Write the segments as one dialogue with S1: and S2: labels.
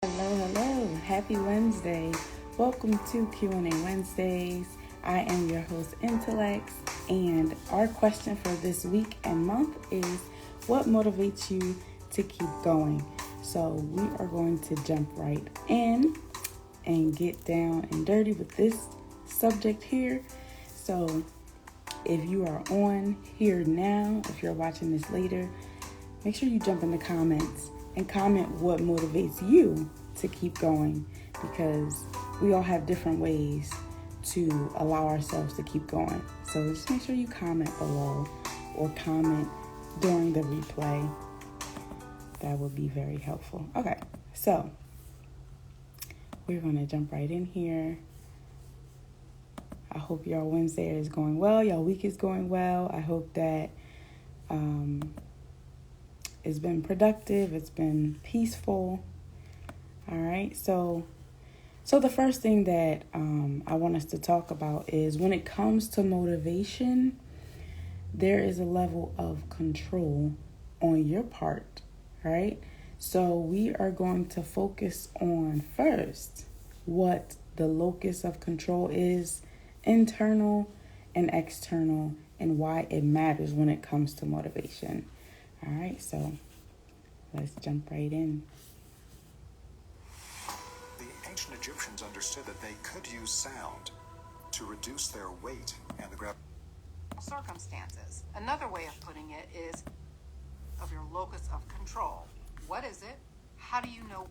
S1: Hello. Happy Wednesday. Welcome to Q&A Wednesdays. I am your host, Intellects, and our question for this week and month is, what motivates you to keep going? So we are going to jump right in and get down and dirty with this subject here. So if you are on here now, if you're watching this later, make sure you jump in the comments and comment what motivates you to keep going, because we all have different ways to allow ourselves to keep going. So just make sure you comment below or comment during the replay. That would be very helpful. Okay, so we're going to jump right in here. I hope your Wednesday is going well. Your week is going well. I hope that it's been productive. It's been peaceful. All right. So the first thing that I want us to talk about is, when it comes to motivation, there is a level of control on your part. All right. So we are going to focus on first what the locus of control is, internal and external, and why it matters when it comes to motivation. All right, so let's jump right in.
S2: The ancient Egyptians understood that they could use sound to reduce their weight and the gravity.
S3: Circumstances. Another way of putting it is of your locus of control. What is it? How do you know?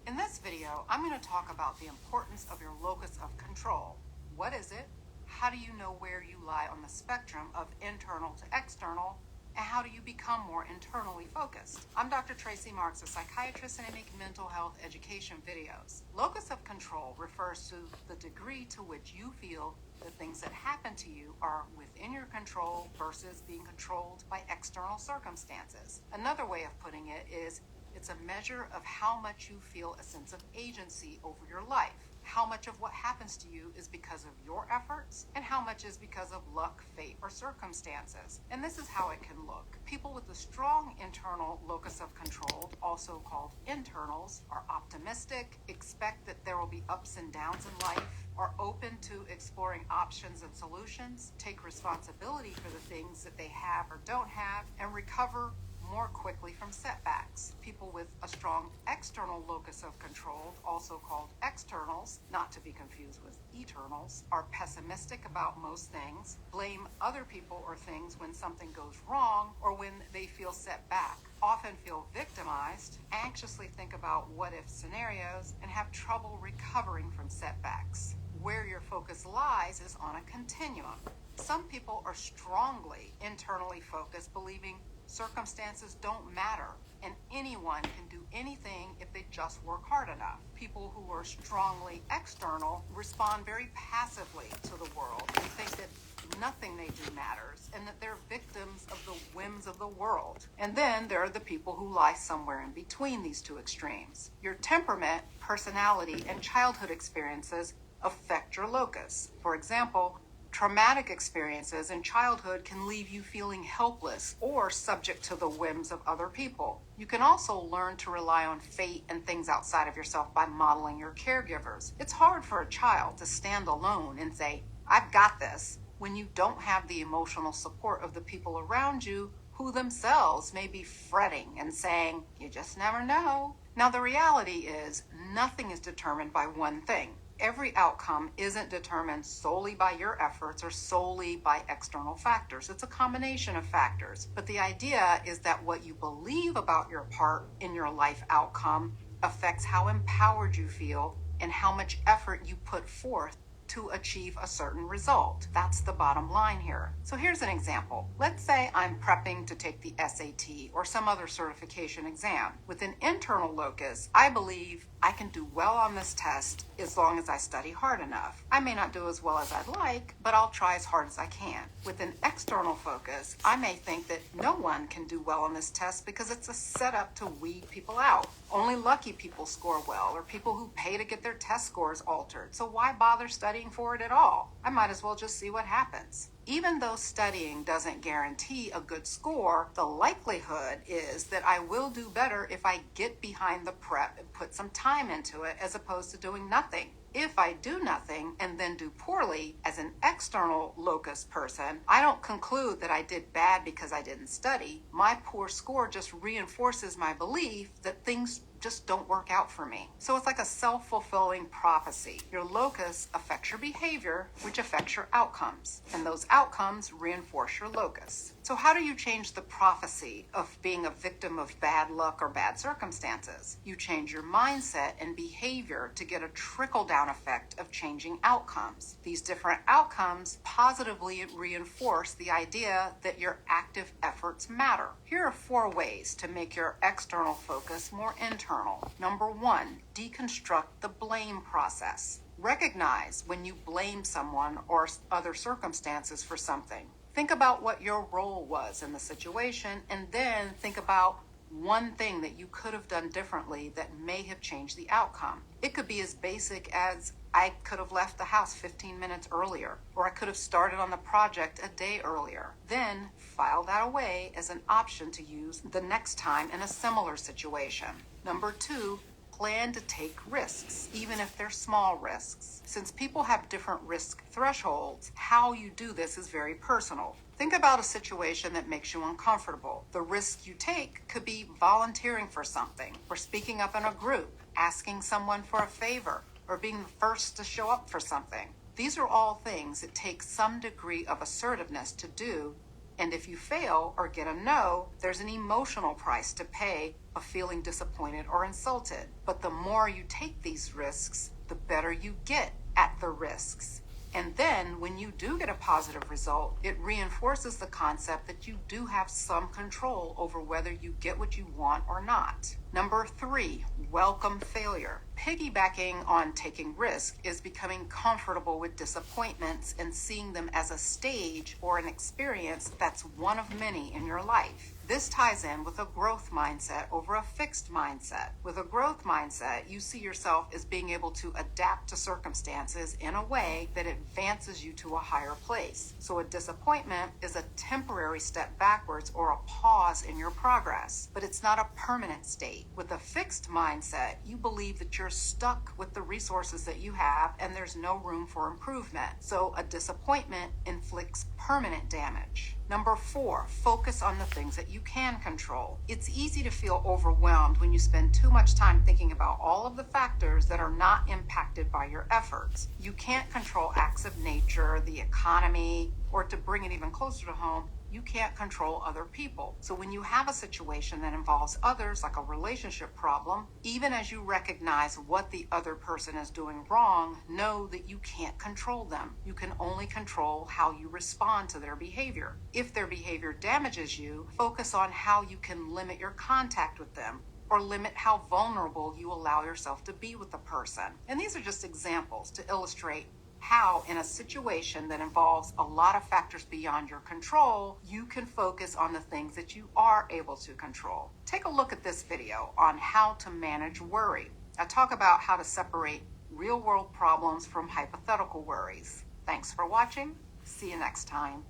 S3: In this video, I'm going to talk about the importance of your locus of control. What is it? How do you know where you lie on the spectrum of internal to external? And how do you become more internally focused? I'm Dr. Tracy Marks, a psychiatrist, and I make mental health education videos. Locus of control refers to the degree to which you feel the things that happen to you are within your control versus being controlled by external circumstances. Another way of putting it is, it's a measure of how much you feel a sense of agency over your life. How much of what happens to you is because of your efforts, and how much is because of luck, fate, or circumstances. And this is how it can look. People with a strong internal locus of control, also called internals, are optimistic, expect that there will be ups and downs in life, are open to exploring options and solutions, take responsibility for the things that they have or don't have, and recover more quickly from setbacks. People with a strong external locus of control, also called externals, not to be confused with eternals, are pessimistic about most things, blame other people or things when something goes wrong or when they feel set back, often feel victimized, anxiously think about what-if scenarios, and have trouble recovering from setbacks. Where your focus lies is on a continuum. Some people are strongly internally focused, believing circumstances don't matter and anyone can do anything if they just work hard enough. People who are strongly external respond very passively to the world and think that nothing they do matters and that they're victims of the whims of the world. And then there are the people who lie somewhere in between these two extremes. Your temperament, personality, and childhood experiences affect your locus. For example, traumatic experiences in childhood can leave you feeling helpless or subject to the whims of other people. You can also learn to rely on fate and things outside of yourself by modeling your caregivers. It's hard for a child to stand alone and say, "I've got this," when you don't have the emotional support of the people around you who themselves may be fretting and saying, "You just never know." Now, the reality is, nothing is determined by one thing. Every outcome isn't determined solely by your efforts or solely by external factors. It's a combination of factors. But the idea is that what you believe about your part in your life outcome affects how empowered you feel and how much effort you put forth to achieve a certain result. That's the bottom line here. So here's an example. Let's say I'm prepping to take the SAT or some other certification exam. With an internal locus, I believe I can do well on this test as long as I study hard enough. I may not do as well as I'd like, but I'll try as hard as I can. With an external focus, I may think that no one can do well on this test because it's a setup to weed people out. Only lucky people score well, or people who pay to get their test scores altered. So why bother studying for it at all? I might as well just see what happens. Even though studying doesn't guarantee a good score, the likelihood is that I will do better if I get behind the prep and put some time into it as opposed to doing nothing. If I do nothing and then do poorly as an external locus person, I don't conclude that I did bad because I didn't study. My poor score just reinforces my belief that things just don't work out for me. So it's like a self-fulfilling prophecy. Your locus affects your behavior, which affects your outcomes, and those outcomes reinforce your locus. So how do you change the prophecy of being a victim of bad luck or bad circumstances? You change your mindset and behavior to get a trickle-down effect of changing outcomes. These different outcomes positively reinforce the idea that your active efforts matter. Here are 4 ways to make your external focus more internal. Number 1, deconstruct the blame process. Recognize when you blame someone or other circumstances for something. Think about what your role was in the situation, and then think about one thing that you could have done differently that may have changed the outcome. It could be as basic as I could have left the house 15 minutes earlier, or I could have started on the project a day earlier. Then file that away as an option to use the next time in a similar situation. Number 2, plan to take risks, even if they're small risks. Since people have different risk thresholds, how you do this is very personal. Think about a situation that makes you uncomfortable. The risk you take could be volunteering for something, or speaking up in a group, asking someone for a favor, or being the first to show up for something. These are all things that take some degree of assertiveness to do, and if you fail or get a no, there's an emotional price to pay of feeling disappointed or insulted. But the more you take these risks, the better you get at the risks. And then when you do get a positive result, it reinforces the concept that you do have some control over whether you get what you want or not. Number 3, welcome failure. Piggybacking on taking risk is becoming comfortable with disappointments and seeing them as a stage or an experience that's one of many in your life. This ties in with a growth mindset over a fixed mindset. With a growth mindset, you see yourself as being able to adapt to circumstances in a way that advances you to a higher place. So a disappointment is a temporary step backwards or a pause in your progress, but it's not a permanent state. With a fixed mindset, you believe that you're stuck with the resources that you have and there's no room for improvement. So a disappointment inflicts permanent damage. Number 4, focus on the things that you can control. It's easy to feel overwhelmed when you spend too much time thinking about all of the factors that are not impacted by your efforts. You can't control acts of nature, the economy, or to bring it even closer to home, you can't control other people. So when you have a situation that involves others, like a relationship problem, even as you recognize what the other person is doing wrong, know that you can't control them. You can only control how you respond to their behavior. If their behavior damages you, focus on how you can limit your contact with them, or limit how vulnerable you allow yourself to be with the person. And these are just examples to illustrate how in a situation that involves a lot of factors beyond your control, you can focus on the things that you are able to control. Take a look at this video on how to manage worry. I talk about how to separate real-world problems from hypothetical worries. Thanks for watching. See you next time.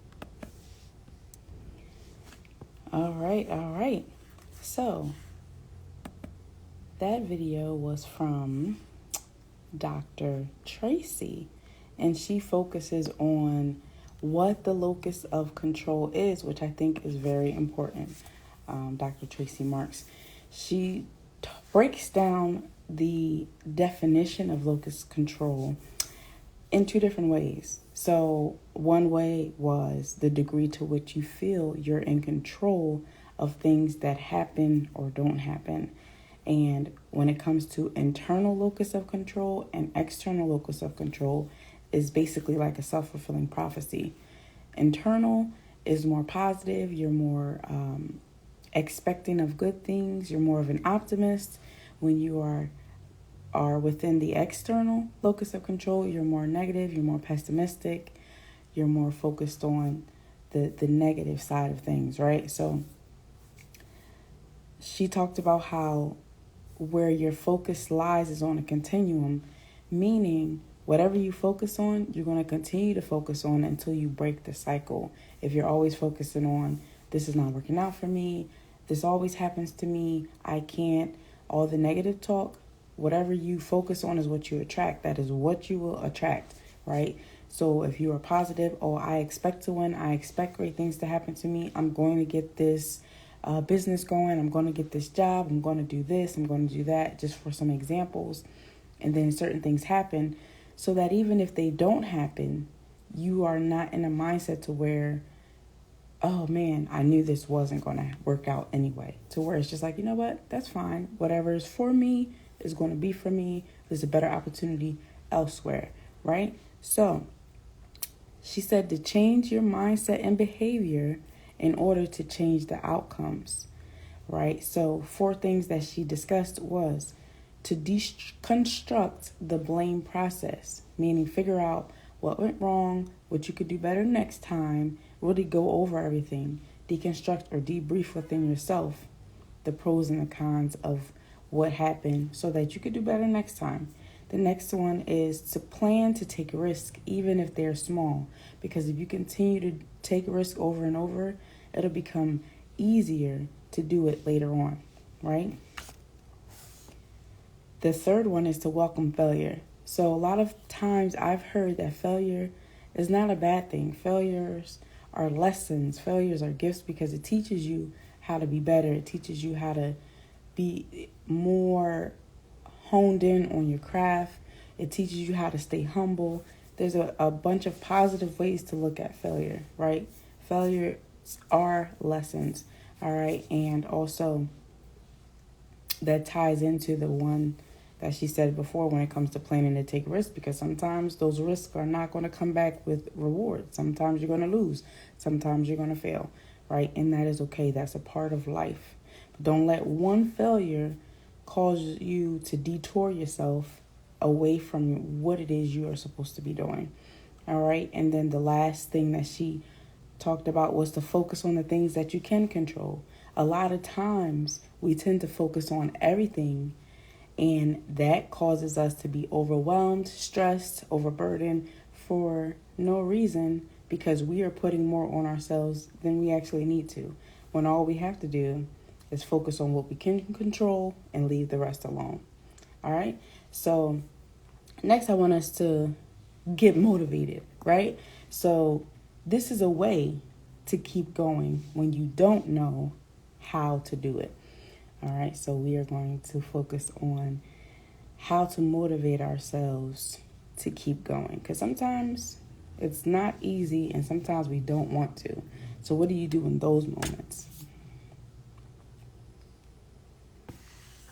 S1: All right. So that video was from Dr. Tracy, and she focuses on what the locus of control is, which I think is very important. Dr. Tracy Marks, she breaks down the definition of locus control in 2 different ways. So one way was the degree to which you feel you're in control of things that happen or don't happen. And when it comes to internal locus of control and external locus of control, is basically like a self-fulfilling prophecy. Internal is more positive. You're more expecting of good things. You're more of an optimist. When you are within the external locus of control, you're more negative. You're more pessimistic. You're more focused on the negative side of things, right? So she talked about how where your focus lies is on a continuum, meaning whatever you focus on, you're going to continue to focus on until you break the cycle. If you're always focusing on, this is not working out for me, this always happens to me, I can't, all the negative talk, whatever you focus on is what you attract. That is what you will attract, right? So if you are positive, oh, I expect to win, I expect great things to happen to me, I'm going to get this business going, I'm going to get this job, I'm going to do this, I'm going to do that, just for some examples. And then certain things happen, so that even if they don't happen, you are not in a mindset to where, oh man, I knew this wasn't going to work out anyway. To where it's just like, you know what, that's fine. Whatever is for me is going to be for me. There's a better opportunity elsewhere, right? So she said to change your mindset and behavior in order to change the outcomes, right? So 4 things that she discussed was to deconstruct the blame process, meaning figure out what went wrong, what you could do better next time, really go over everything, deconstruct or debrief within yourself the pros and the cons of what happened so that you could do better next time. The next one is to plan to take risks, even if they're small, because if you continue to take risk over and over, it'll become easier to do it later on, right? The third one is to welcome failure. So a lot of times I've heard that failure is not a bad thing. Failures are lessons. Failures are gifts because it teaches you how to be better. It teaches you how to be more honed in on your craft. It teaches you how to stay humble. There's a bunch of positive ways to look at failure, right? Failures are lessons, all right? And also that ties into the one that she said before when it comes to planning to take risks, because sometimes those risks are not going to come back with rewards. Sometimes you're going to lose. Sometimes you're going to fail, right? And that is okay. That's a part of life. But don't let one failure cause you to detour yourself away from what it is you are supposed to be doing, all right? And then the last thing that she talked about was to focus on the things that you can control. A lot of times we tend to focus on everything, and that causes us to be overwhelmed, stressed, overburdened for no reason, because we are putting more on ourselves than we actually need to, when all we have to do is focus on what we can control and leave the rest alone. All right? So next I want us to get motivated, right? So this is a way to keep going when you don't know how to do it. All right, so we are going to focus on how to motivate ourselves to keep going, because sometimes it's not easy and sometimes we don't want to. So what do you do in those moments?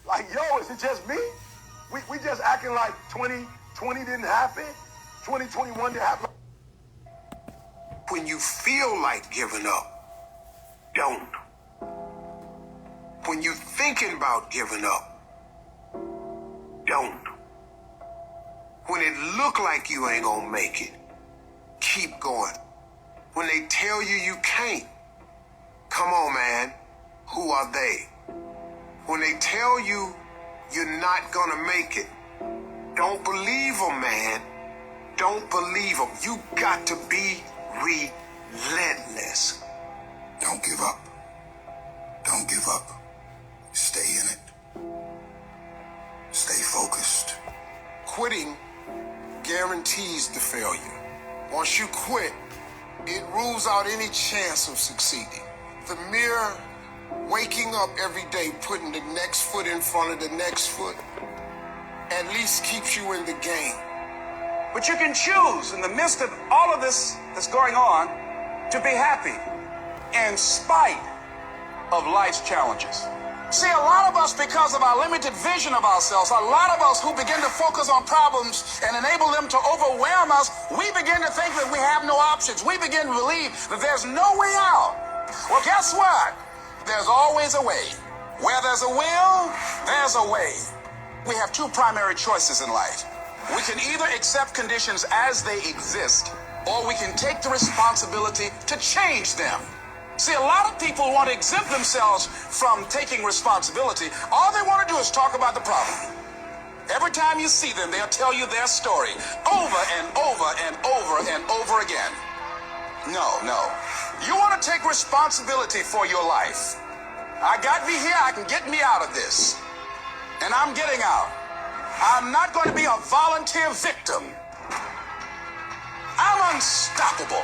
S4: Like, yo, is it just me? We just acting like 2020 didn't happen? 2021 didn't happen?
S5: When you feel like giving up, don't. When you're thinking about giving up, don't. When it look like you ain't gonna make it, keep going. When they tell you you can't, come on, man, who are they? When they tell you you're not gonna make it, don't believe them, man. Don't believe them. You got to be relentless.
S6: Don't give up. Don't give up. Stay in it. Stay focused.
S5: Quitting guarantees the failure. Once you quit, it rules out any chance of succeeding. The mere waking up every day, putting the next foot in front of the next foot, at least keeps you in the game.
S7: But you can choose in the midst of all of this that's going on to be happy in spite of life's challenges. See, a lot of us, because of our limited vision of ourselves, a lot of us who begin to focus on problems and enable them to overwhelm us, we begin to think that we have no options. We begin to believe that there's no way out. Well, guess what? There's always a way. Where there's a will, there's a way. We have 2 primary choices in life. We can either accept conditions as they exist, or we can take the responsibility to change them. See, a lot of people want to exempt themselves from taking responsibility. All they want to do is talk about the problem. Every time you see them, they'll tell you their story over and over and over and over again. No. You want to take responsibility for your life. I got me here, I can get me out of this. And I'm getting out. I'm not going to be a volunteer victim. I'm unstoppable.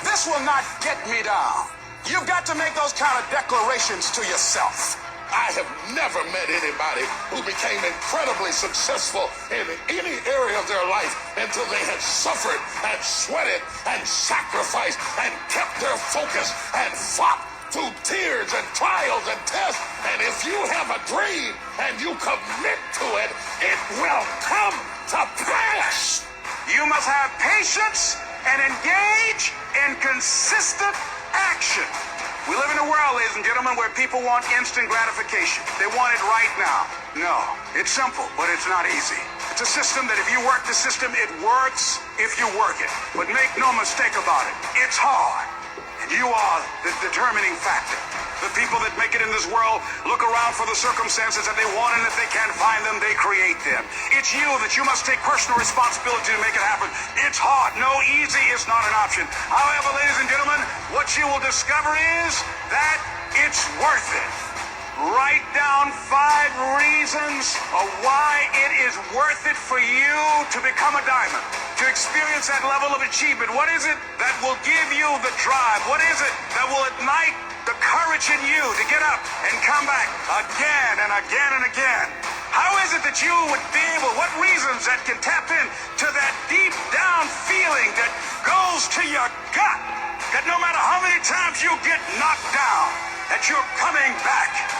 S7: This will not get me down. You've got to make those kind of declarations to yourself.
S6: I have never met anybody who became incredibly successful in any area of their life until they had suffered and sweated and sacrificed and kept their focus and fought through tears and trials and tests. And if you have a dream and you commit to it, it will come to pass.
S7: You must have patience and engage in consistent action. We live in a world, ladies and gentlemen, where people want instant gratification. They want it right now. No, it's simple, but it's not easy. It's a system that if you work the system, it works if you work it. But make no mistake about it, it's hard. And you are the determining factor. The people that make it in this world look around for the circumstances that they want, and if they can't find them, they create them. It's you that you must take personal responsibility to make it happen. It's hard. No, easy is not an option. However, ladies and gentlemen, what you will discover is that it's worth it. Write down 5 reasons of why it is worth it for you to become a diamond, to experience that level of achievement. What is it that will give you the drive? What is it that will ignite the courage in you to get up and come back again and again and again? How is it that you would be able, what reasons that can tap in to that deep down feeling that goes to your gut, that no matter how many times you get knocked down, that you're coming back?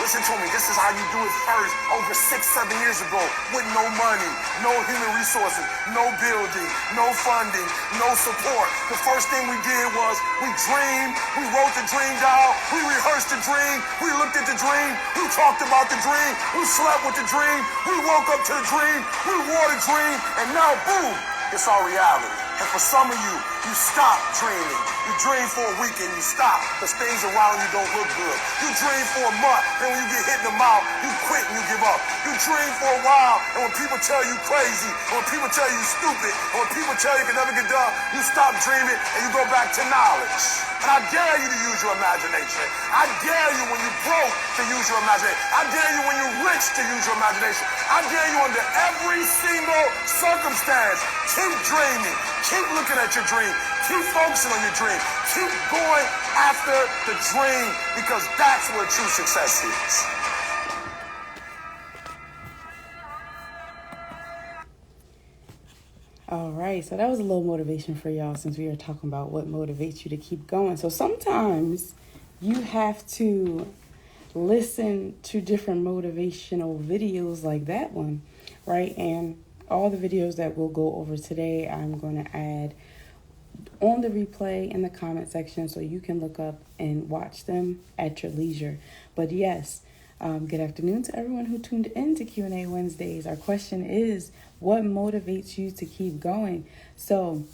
S4: Listen to me, this is how you do it first over 6-7 years ago with no money, no human resources, no building, no funding, no support. The first thing we did was we dreamed, we wrote the dream down, we rehearsed the dream, we looked at the dream, we talked about the dream, we slept with the dream, we woke up to the dream, we wore the dream, and now boom, it's our reality. And for some of you, you stop dreaming. You dream for a week and you stop because things around you don't look good. You dream for a month, and when you get hit in the mouth, you quit and you give up. You dream for a while, and when people tell you crazy, when people tell you stupid, and when people tell you can never get done, you stop dreaming and you go back to knowledge. And I dare you to use your imagination. I dare you when you're broke to use your imagination. I dare you when you're rich to use your imagination. I dare you under every single circumstance. Keep dreaming. Keep looking at your dream. Keep focusing on your dream. Keep going after the dream because that's where true success is.
S1: All right, so that was a little motivation for y'all since we were talking about what motivates you to keep going. So sometimes you have to listen to different motivational videos like that one, right? And all the videos that we'll go over today, I'm going to add on the replay in the comment section so you can look up and watch them at your leisure. But yes, good afternoon to everyone who tuned in to Q&A Wednesdays. Our question is, what motivates you to keep going? So,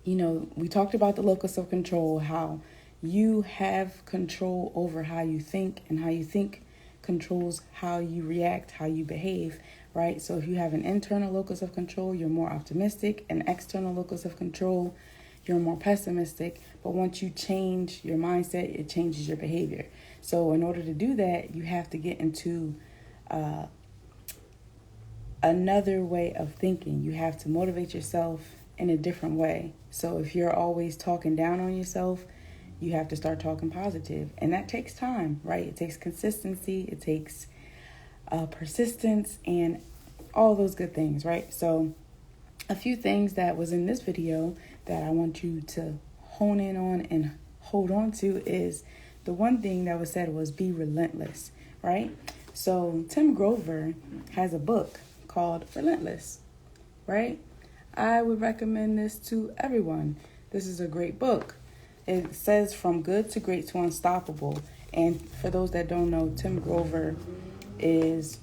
S1: we talked about the locus of control, how you have control over how you think, and how you think controls how you react, how you behave, right? So if you have an internal locus of control, you're more optimistic. An external locus of control, you're more pessimistic. But once you change your mindset, it changes your behavior. So in order to do that, you have to get into another way of thinking. You have to motivate yourself in a different way. So if you're always talking down on yourself, you have to start talking positive. And that takes time, right? It takes consistency. It takes persistence and all those good things, right? So a few things that was in this video that I want you to hone in on and hold on to is the one thing that was said was be relentless, right? So Tim Grover has a book called Relentless, right? I would recommend this to everyone. This is a great book. It says from good to great to unstoppable. And for those that don't know, Tim Grover is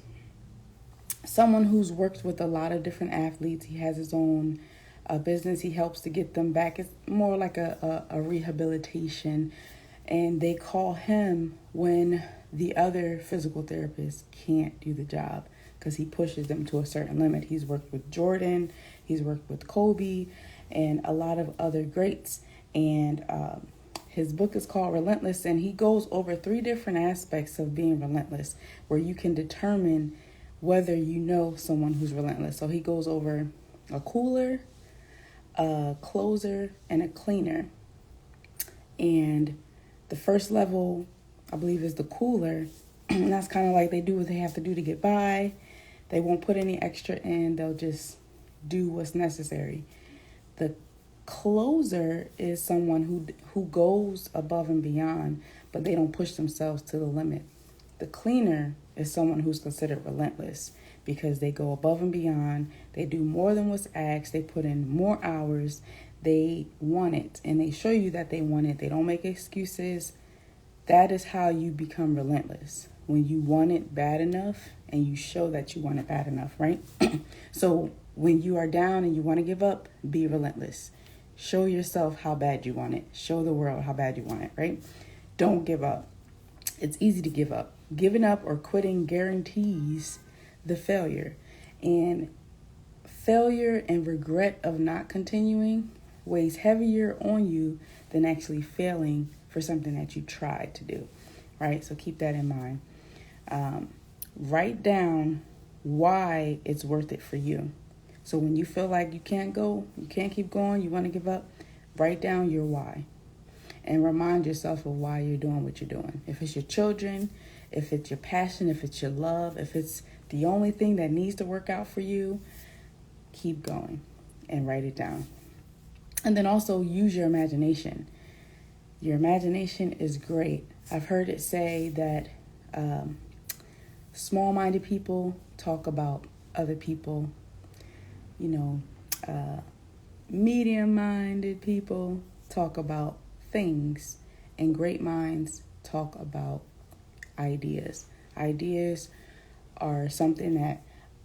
S1: someone who's worked with a lot of different athletes. He has his own a business he helps to get them back. It's more like a rehabilitation. And they call him when the other physical therapist can't do the job because he pushes them to a certain limit. He's worked with Jordan, he's worked with Kobe, and a lot of other greats. And his book is called Relentless, and he goes over 3 different aspects of being relentless where you can determine whether you know someone who's relentless. So he goes over a cooler, a closer, and a cleaner. And the first level, I believe, is the cooler. And that's kind of like they do what they have to do to get by. They won't put any extra in. They'll just do what's necessary. The closer is someone who goes above and beyond, but they don't push themselves to the limit. The cleaner is someone who's considered relentless because they go above and beyond. They do more than what's asked. They put in more hours. They want it, and they show you that they want it. They don't make excuses. That is how you become relentless. When you want it bad enough and you show that you want it bad enough, right? So when you are down and you want to give up, be relentless. Show yourself how bad you want it. Show the world how bad you want it, right? Don't give up. It's easy to give up. Giving up or quitting guarantees the failure. And failure and regret of not continuing weighs heavier on you than actually failing for something that you tried to do, right? So keep that in mind. Write down why it's worth it for you. So when you feel like you can't keep going, you want to give up, write down your why. And remind yourself of why you're doing what you're doing. If it's your children, if it's your passion, if it's your love, if it's the only thing that needs to work out for you, keep going and write it down. And then also use your imagination. Your imagination is great. I've heard it say that small-minded people talk about other people. Medium-minded people talk about things, and great minds talk about ideas. Ideas are something that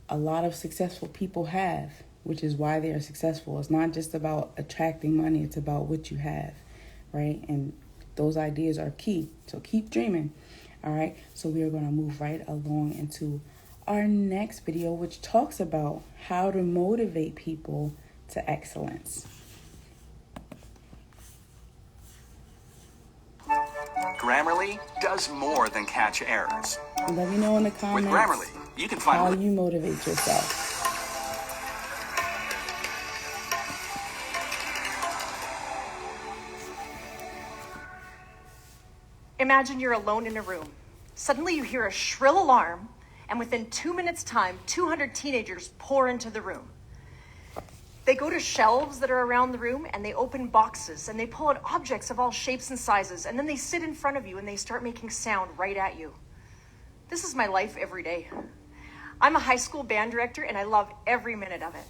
S1: a lot of successful people have, which is why they are successful. It's not just about attracting money, it's about what you have, right? And those ideas are key. So keep dreaming. All right. So we are going to move right along into our next video, which talks about how to motivate people to excellence.
S8: Grammarly does more than catch errors.
S1: Let me know in the comments
S8: With Grammarly, you can find
S1: how you motivate yourself.
S9: Imagine you're alone in a room. Suddenly you hear a shrill alarm, and within 2 minutes' time, 200 teenagers pour into the room. They go to shelves that are around the room, and they open boxes, and they pull out objects of all shapes and sizes, and then they sit in front of you, and they start making sound right at you. This is my life every day. I'm a high school band director, and I love every minute of it.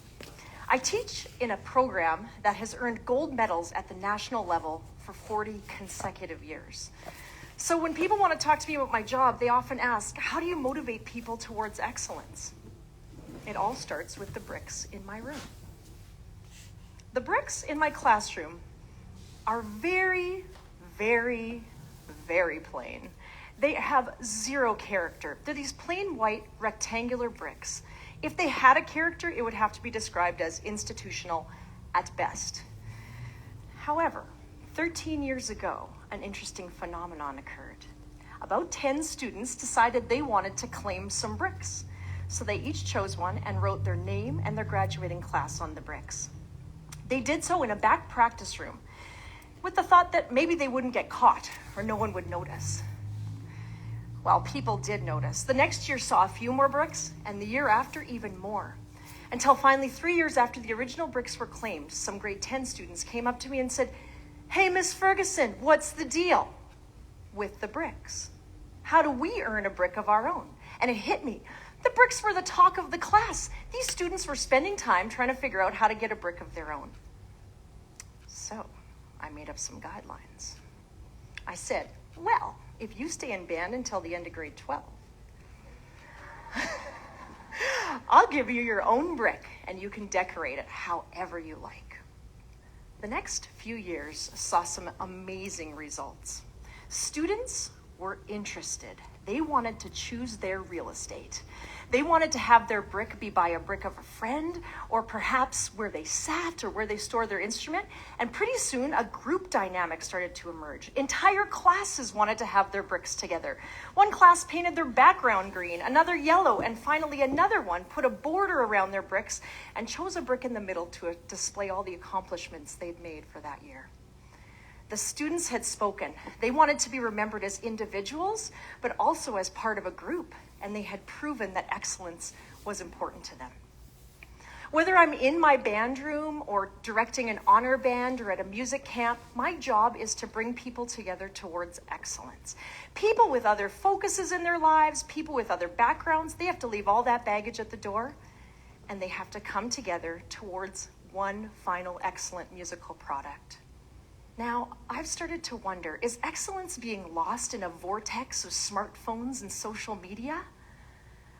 S9: I teach in a program that has earned gold medals at the national level for 40 consecutive years. So when people want to talk to me about my job, they often ask, how do you motivate people towards excellence? It all starts with the bricks in my room. The bricks in my classroom are very, very, very plain. They have zero character. They're these plain white rectangular bricks. If they had a character, it would have to be described as institutional at best. However, 13 years ago, an interesting phenomenon occurred. About 10 students decided they wanted to claim some bricks. So they each chose one and wrote their name and their graduating class on the bricks. They did so in a back practice room with the thought that maybe they wouldn't get caught or no one would notice. Well, people did notice. The next year saw a few more bricks, and the year after, even more. Until finally, 3 years after the original bricks were claimed, some grade 10 students came up to me and said, "Hey, Miss Ferguson, what's the deal with the bricks? How do we earn a brick of our own?" And it hit me. The bricks were the talk of the class. These students were spending time trying to figure out how to get a brick of their own. So I made up some guidelines. I said, well, if you stay in band until the end of grade 12, I'll give you your own brick and you can decorate it however you like. The next few years saw some amazing results. Students were interested. They wanted to choose their real estate. They wanted to have their brick be by a brick of a friend, or perhaps where they sat or where they stored their instrument. And pretty soon, a group dynamic started to emerge. Entire classes wanted to have their bricks together. One class painted their background green, another yellow, and finally another one put a border around their bricks and chose a brick in the middle to display all the accomplishments they'd made for that year. The students had spoken. They wanted to be remembered as individuals, but also as part of a group, and they had proven that excellence was important to them. Whether I'm in my band room or directing an honor band or at a music camp, my job is to bring people together towards excellence. People with other focuses in their lives, people with other backgrounds, they have to leave all that baggage at the door, and they have to come together towards one final excellent musical product. Now, I've started to wonder, is excellence being lost in a vortex of smartphones and social media?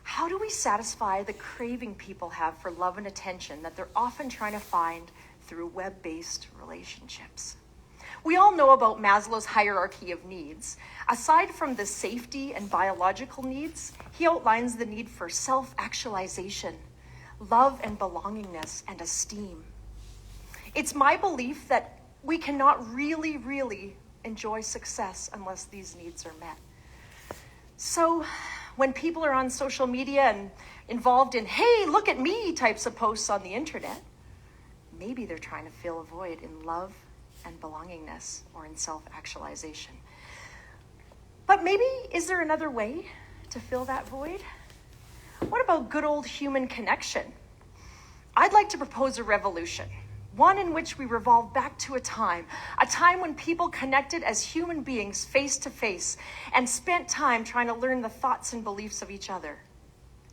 S9: How do we satisfy the craving people have for love and attention that they're often trying to find through web-based relationships? We all know about Maslow's hierarchy of needs. Aside from the safety and biological needs, he outlines the need for self-actualization, love and belongingness, and esteem. It's my belief that we cannot really enjoy success unless these needs are met. So when people are on social media and involved in, hey, look at me types of posts on the internet, maybe they're trying to fill a void in love and belongingness or in self-actualization. But maybe, is there another way to fill that void? What about good old human connection? I'd like to propose a revolution. One in which we revolve back to a time when people connected as human beings face to face and spent time trying to learn the thoughts and beliefs of each other.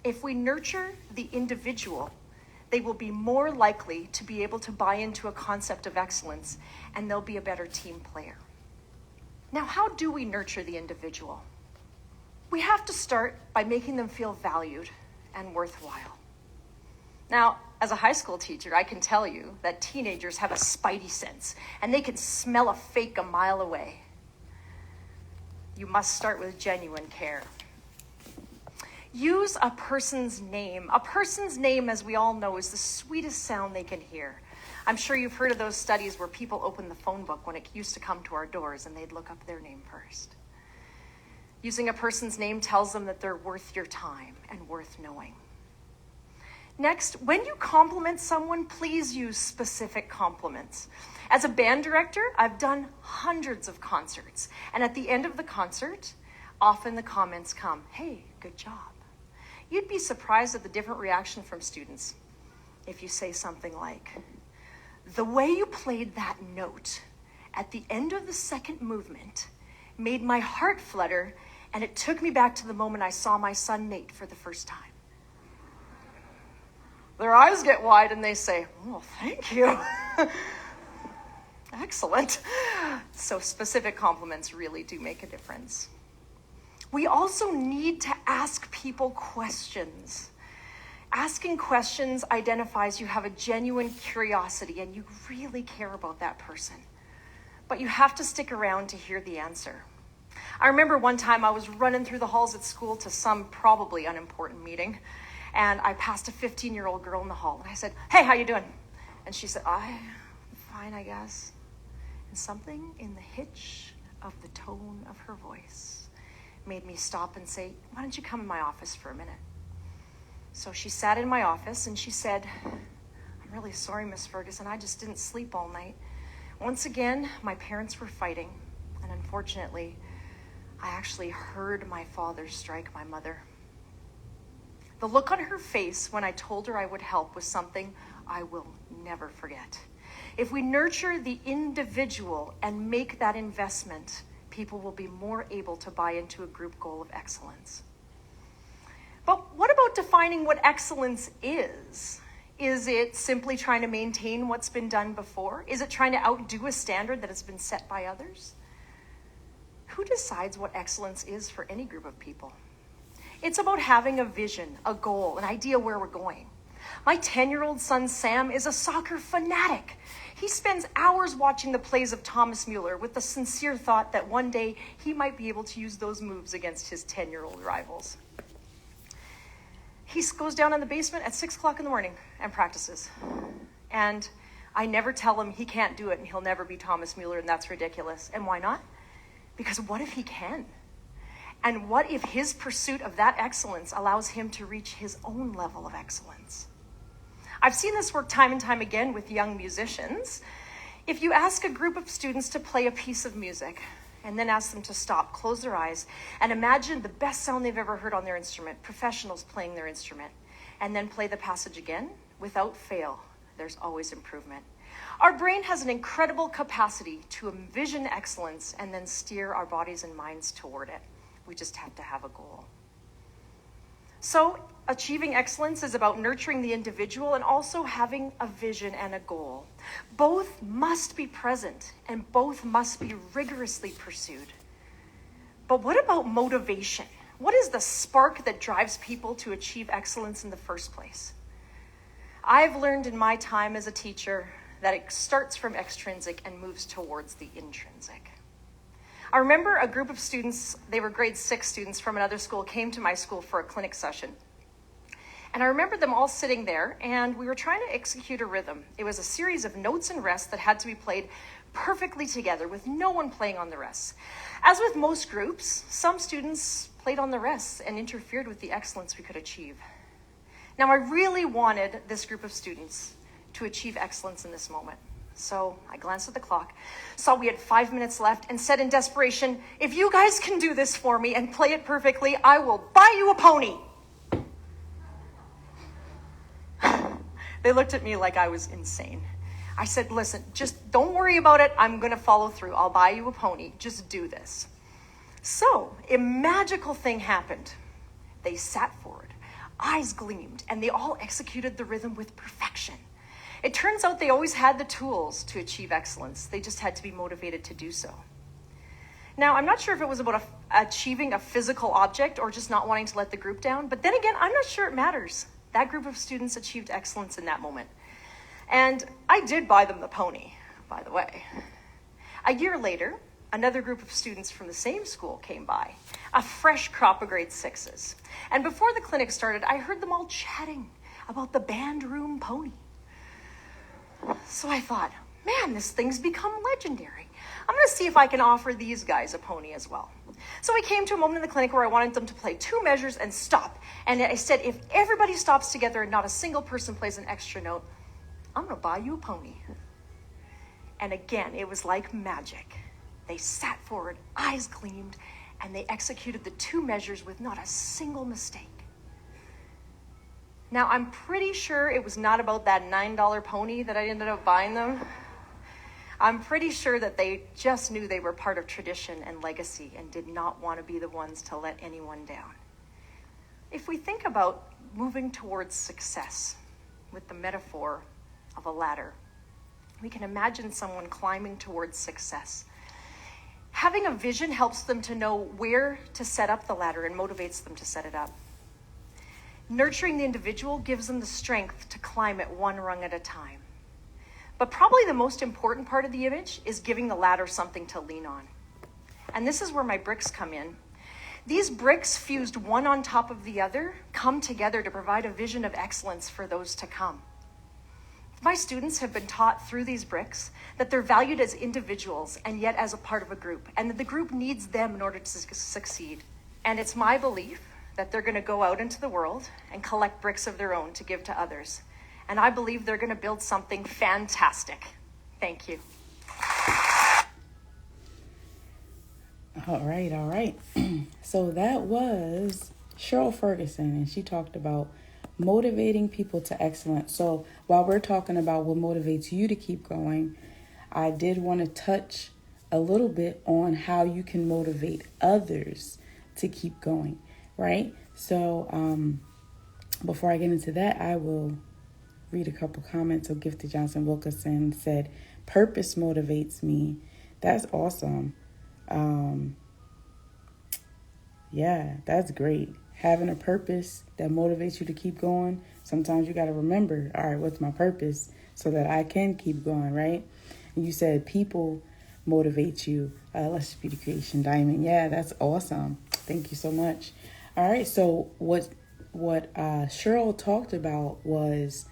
S9: If we nurture the individual, they will be more likely to be able to buy into a concept of excellence, and they'll be a better team player. Now, how do we nurture the individual? We have to start by making them feel valued and worthwhile. Now, as a high school teacher, I can tell you that teenagers have a spidey sense, and they can smell a fake a mile away. You must start with genuine care. Use a person's name. A person's name, as we all know, is the sweetest sound they can hear. I'm sure you've heard of those studies where people open the phone book when it used to come to our doors and they'd look up their name first. Using a person's name tells them that they're worth your time and worth knowing. Next, when you compliment someone, please use specific compliments. As a band director, I've done hundreds of concerts, and at the end of the concert, often the comments come, hey, good job. You'd be surprised at the different reaction from students if you say something like, the way you played that note at the end of the second movement made my heart flutter, and it took me back to the moment I saw my son Nate for the first time. Their eyes get wide and they say, oh, thank you. Excellent. So specific compliments really do make a difference. We also need to ask people questions. Asking questions identifies you have a genuine curiosity and you really care about that person. But you have to stick around to hear the answer. I remember one time I was running through the halls at school to some probably unimportant meeting, and I passed a 15-year-old girl in the hall, and I said, hey, how you doing? And she said, I'm fine, I guess. And something in the hitch of the tone of her voice made me stop and say, why don't you come in my office for a minute? So she sat in my office and she said, I'm really sorry, Miss Ferguson, I just didn't sleep all night. Once again, my parents were fighting, and unfortunately, I actually heard my father strike my mother. The look on her face when I told her I would help was something I will never forget. If we nurture the individual and make that investment, people will be more able to buy into a group goal of excellence. But what about defining what excellence is? Is it simply trying to maintain what's been done before? Is it trying to outdo a standard that has been set by others? Who decides what excellence is for any group of people? It's about having a vision, a goal, an idea where we're going. My 10-year-old son, Sam, is a soccer fanatic. He spends hours watching the plays of Thomas Mueller with the sincere thought that one day he might be able to use those moves against his 10-year-old rivals. He goes down in the basement at 6 o'clock in the morning and practices. And I never tell him he can't do it and he'll never be Thomas Mueller, and that's ridiculous. And why not? Because what if he can? And what if his pursuit of that excellence allows him to reach his own level of excellence? I've seen this work time and time again with young musicians. If you ask a group of students to play a piece of music and then ask them to stop, close their eyes, and imagine the best sound they've ever heard on their instrument, professionals playing their instrument, and then play the passage again, without fail, there's always improvement. Our brain has an incredible capacity to envision excellence and then steer our bodies and minds toward it. We just have to have a goal. So, achieving excellence is about nurturing the individual and also having a vision and a goal. Both must be present and both must be rigorously pursued. But what about motivation? What is the spark that drives people to achieve excellence in the first place? I've learned in my time as a teacher that it starts from extrinsic and moves towards the intrinsic. I remember a group of students, they were grade 6 students from another school, came to my school for a clinic session. And I remember them all sitting there, and we were trying to execute a rhythm. It was a series of notes and rests that had to be played perfectly together with no one playing on the rests. As with most groups, some students played on the rests and interfered with the excellence we could achieve. Now, I really wanted this group of students to achieve excellence in this moment. So I glanced at the clock, saw we had 5 minutes left, and said in desperation, if you guys can do this for me and play it perfectly, I will buy you a pony. They looked at me like I was insane. I said, listen, just don't worry about it. I'm going to follow through. I'll buy you a pony. Just do this. So a magical thing happened. They sat forward, eyes gleamed, and they all executed the rhythm with perfection. It turns out they always had the tools to achieve excellence. They just had to be motivated to do so. Now, I'm not sure if it was about achieving a physical object or just not wanting to let the group down, but then again, I'm not sure it matters. That group of students achieved excellence in that moment. And I did buy them the pony, by the way. A year later, another group of students from the same school came by, a fresh crop of grade 6s. And before the clinic started, I heard them all chatting about the band room pony. So I thought, man, this thing's become legendary. I'm going to see if I can offer these guys a pony as well. So we came to a moment in the clinic where I wanted them to play 2 measures and stop. And I said, if everybody stops together and not a single person plays an extra note, I'm going to buy you a pony. And again, it was like magic. They sat forward, eyes gleamed, and they executed the 2 measures with not a single mistake. Now, I'm pretty sure it was not about that $9 pony that I ended up buying them. I'm pretty sure that they just knew they were part of tradition and legacy and did not want to be the ones to let anyone down. If we think about moving towards success with the metaphor of a ladder, we can imagine someone climbing towards success. Having a vision helps them to know where to set up the ladder and motivates them to set it up. Nurturing the individual gives them the strength to climb it 1 rung at a time. But probably the most important part of the image is giving the ladder something to lean on. And this is where my bricks come in. These bricks, fused one on top of the other, come together to provide a vision of excellence for those to come. My students have been taught through these bricks that they're valued as individuals and yet as a part of a group, and that the group needs them in order to succeed. And it's my belief that they're going to go out into the world and collect bricks of their own to give to others. And I believe they're going to build something fantastic. Thank you.
S1: All right. So that was Cheryl Ferguson, and she talked about motivating people to excellence. So while we're talking about what motivates you to keep going, I did want to touch a little bit on how you can motivate others to keep going, right? So before I get into that, I will read a couple comments. So Gifted Johnson Wilkerson said, purpose motivates me. That's awesome. Yeah, that's great. having a purpose that motivates you to keep going, sometimes you got to remember, all right, what's my purpose so that I can keep going, right? And you said people motivate you. Let's be the creation diamond. Yeah, that's awesome. Thank you so much. All right, so what Cheryl talked about was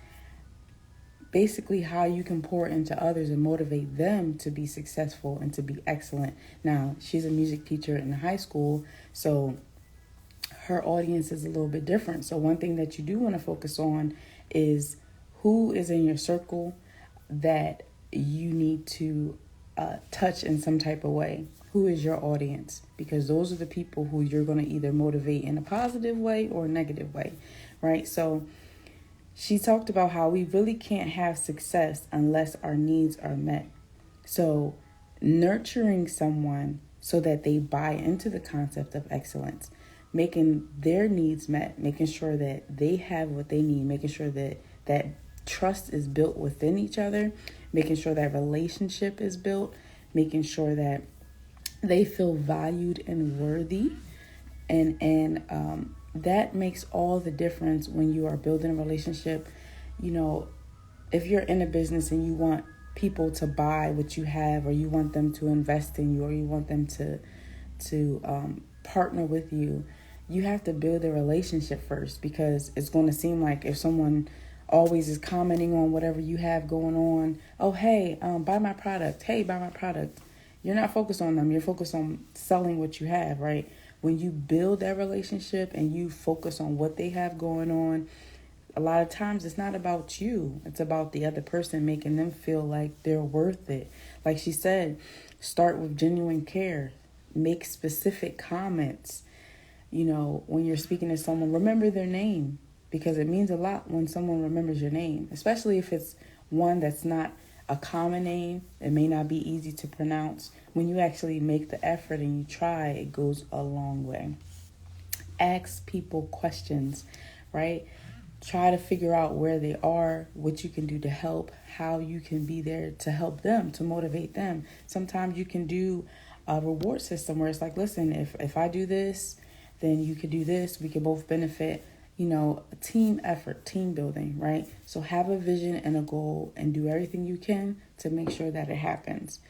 S1: basically how you can pour into others and motivate them to be successful and to be excellent. Now, she's a music teacher in high school, so her audience is a little bit different. So one thing that you do want to focus on is who is in your circle that you need to touch in some type of way. Who is your audience? Because those are the people who you're going to either motivate in a positive way or a negative way, right? So she talked about how we really can't have success unless our needs are met. So nurturing someone so that they buy into the concept of excellence, making their needs met, making sure that they have what they need, making sure that that trust is built within each other, making sure that relationship is built, making sure that they feel valued and worthy. And that makes all the difference when you are building a relationship. You know, if you're in a business and you want people to buy what you have, or you want them to invest in you, or you want them to partner with you, you have to build a relationship first, because it's going to seem like if someone always is commenting on whatever you have going on, oh, hey, buy my product. Hey, buy my product. You're not focused on them. You're focused on selling what you have, right? When you build that relationship and you focus on what they have going on, a lot of times it's not about you. It's about the other person, making them feel like they're worth it. Like she said, start with genuine care. Make specific comments. You know, when you're speaking to someone, remember their name, because it means a lot when someone remembers your name, especially if it's one that's not a common name. It may not be easy to pronounce. When you actually make the effort and you try, it goes a long way. Ask people questions, right? Try to figure out where they are, what you can do to help, how you can be there to help them, to motivate them. Sometimes you can do a reward system where it's like, listen, if I do this, then you could do this. We can both benefit. You know, a team effort, team building, right? So have a vision and a goal and do everything you can to make sure that it happens.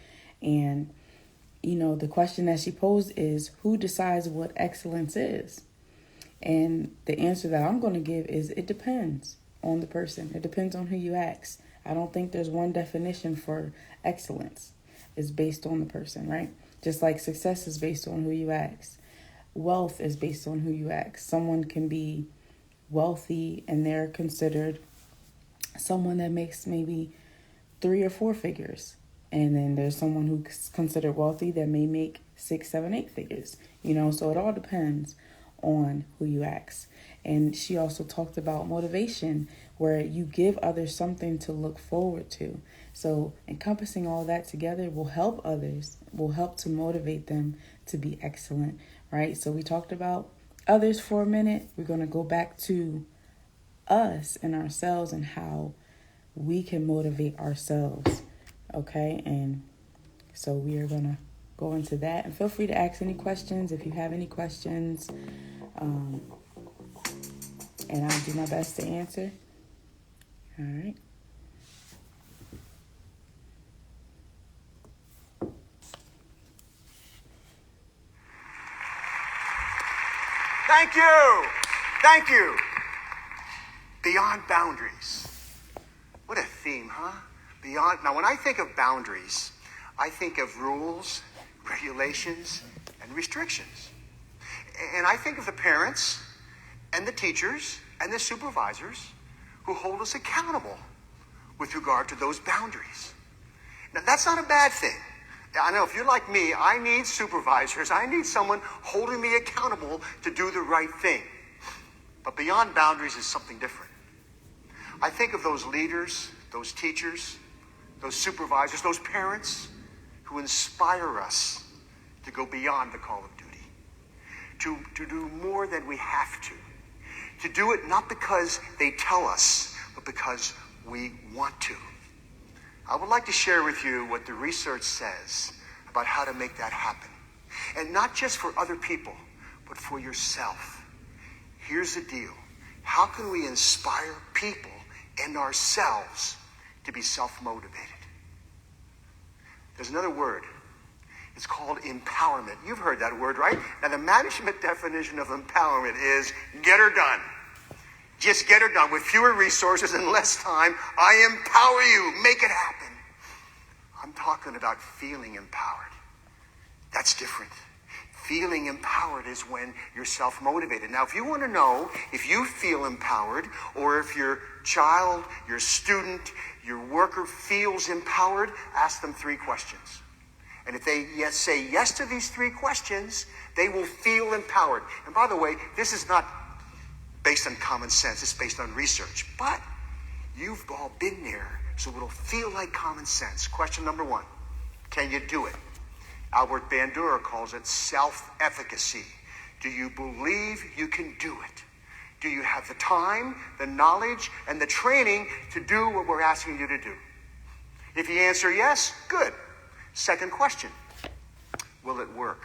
S1: And, you know, the question that she posed is, who decides what excellence is? And the answer that I'm going to give is, it depends on the person. It depends on who you ask. I don't think there's one definition for excellence. It's based on the person, right? Just like success is based on who you ask. Wealth is based on who you ask. Someone can be wealthy and they're considered someone that makes maybe 3 or 4 figures, and then there's someone who's considered wealthy that may make 6, 7, 8 figures, you know. So it all depends on who you ask. And she also talked about motivation, where you give others something to look forward to. So encompassing all that together will help others, will help to motivate them to be excellent, right? So we talked about others for a minute. We're going to go back to us and ourselves and how we can motivate ourselves, okay? And so we are going to go into that. And feel free to ask any questions if you have any questions, and I'll do my best to answer. All right.
S7: Thank you. Thank you. Beyond boundaries. What a theme, huh? Beyond. Now, when I think of boundaries, I think of rules, regulations, and restrictions. And I think of the parents and the teachers and the supervisors who hold us accountable with regard to those boundaries. Now, that's not a bad thing. I know if you're like me, I need supervisors. I need someone holding me accountable to do the right thing. But beyond boundaries is something different. I think of those leaders, those teachers, those supervisors, those parents who inspire us to go beyond the call of duty, to do more than we have to do it not because they tell us, but because we want to. I would like to share with you what the research says about how to make that happen. And not just for other people, but for yourself.
S5: Here's the deal. How can we inspire people and ourselves to be self-motivated? There's another word. It's called empowerment. You've heard that word, right? Now, the management definition of empowerment is get her done. Just get her done. With fewer resources and less time, I empower you. Make it happen. I'm talking about feeling empowered. That's different. Feeling empowered is when you're self-motivated. Now, if you want to know if you feel empowered, or if your child, your student, your worker feels empowered, ask them 3 questions. And if they say yes to these 3 questions, they will feel empowered. And by the way, this is not based on common sense. It's based on research. But you've all been there, so it'll feel like common sense. Question number 1, can you do it? Albert Bandura calls it self-efficacy. Do you believe you can do it? Do you have the time, the knowledge, and the training to do what we're asking you to do? If you answer yes, good. Second question, will it work?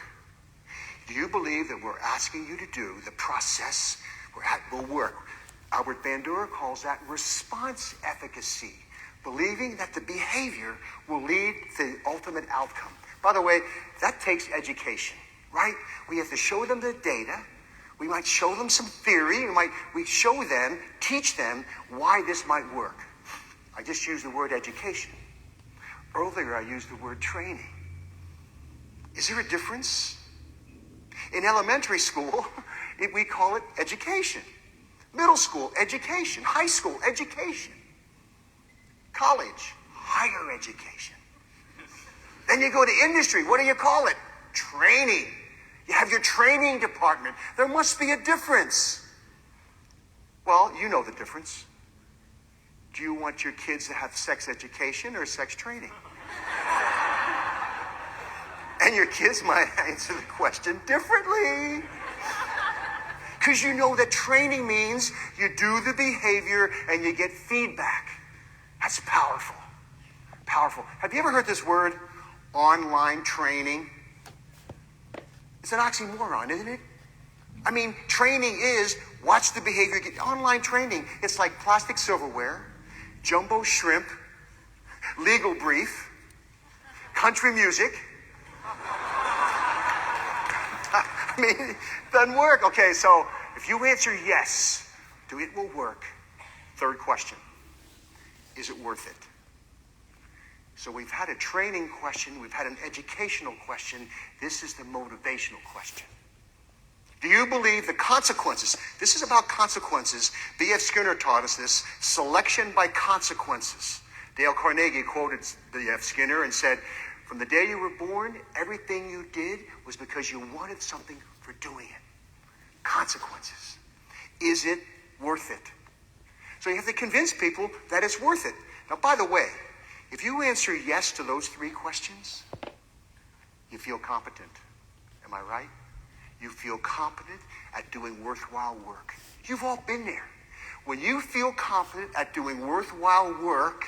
S5: Do you believe that we're asking you to do the process will work? Albert Bandura calls that response efficacy, believing that the behavior will lead to the ultimate outcome. By the way, that takes education, right? We have to show them the data. We might show them some theory. We show them, teach them why this might work. I just used the word education. Earlier, I used the word training. Is there a difference? In elementary school, we call it education. Middle school, education. High school, education. College, higher education. Then you go to industry. What do you call it? Training. You have your training department. There must be a difference. Well, you know the difference. Do you want your kids to have sex education or sex training? And your kids might answer the question differently. Because you know that training means you do the behavior and you get feedback. That's powerful. Powerful. Have you ever heard this word, online training? It's an oxymoron, isn't it? I mean, training is watch the behavior. Online training, it's like plastic silverware, jumbo shrimp, legal brief, country music. I mean, it doesn't work. Okay, so if you answer yes, it will work. Third question, is it worth it? So we've had a training question, we've had an educational question. This is the motivational question. Do you believe the consequences? This is about consequences. B.F. Skinner taught us this, selection by consequences. Dale Carnegie quoted B.F. Skinner and said, from the day you were born, everything you did was because you wanted something for doing it. Consequences. Is it worth it? So you have to convince people that it's worth it. Now, by the way, if you answer yes to those 3 questions, you feel competent. Am I right? You feel competent at doing worthwhile work. You've all been there. When you feel confident at doing worthwhile work,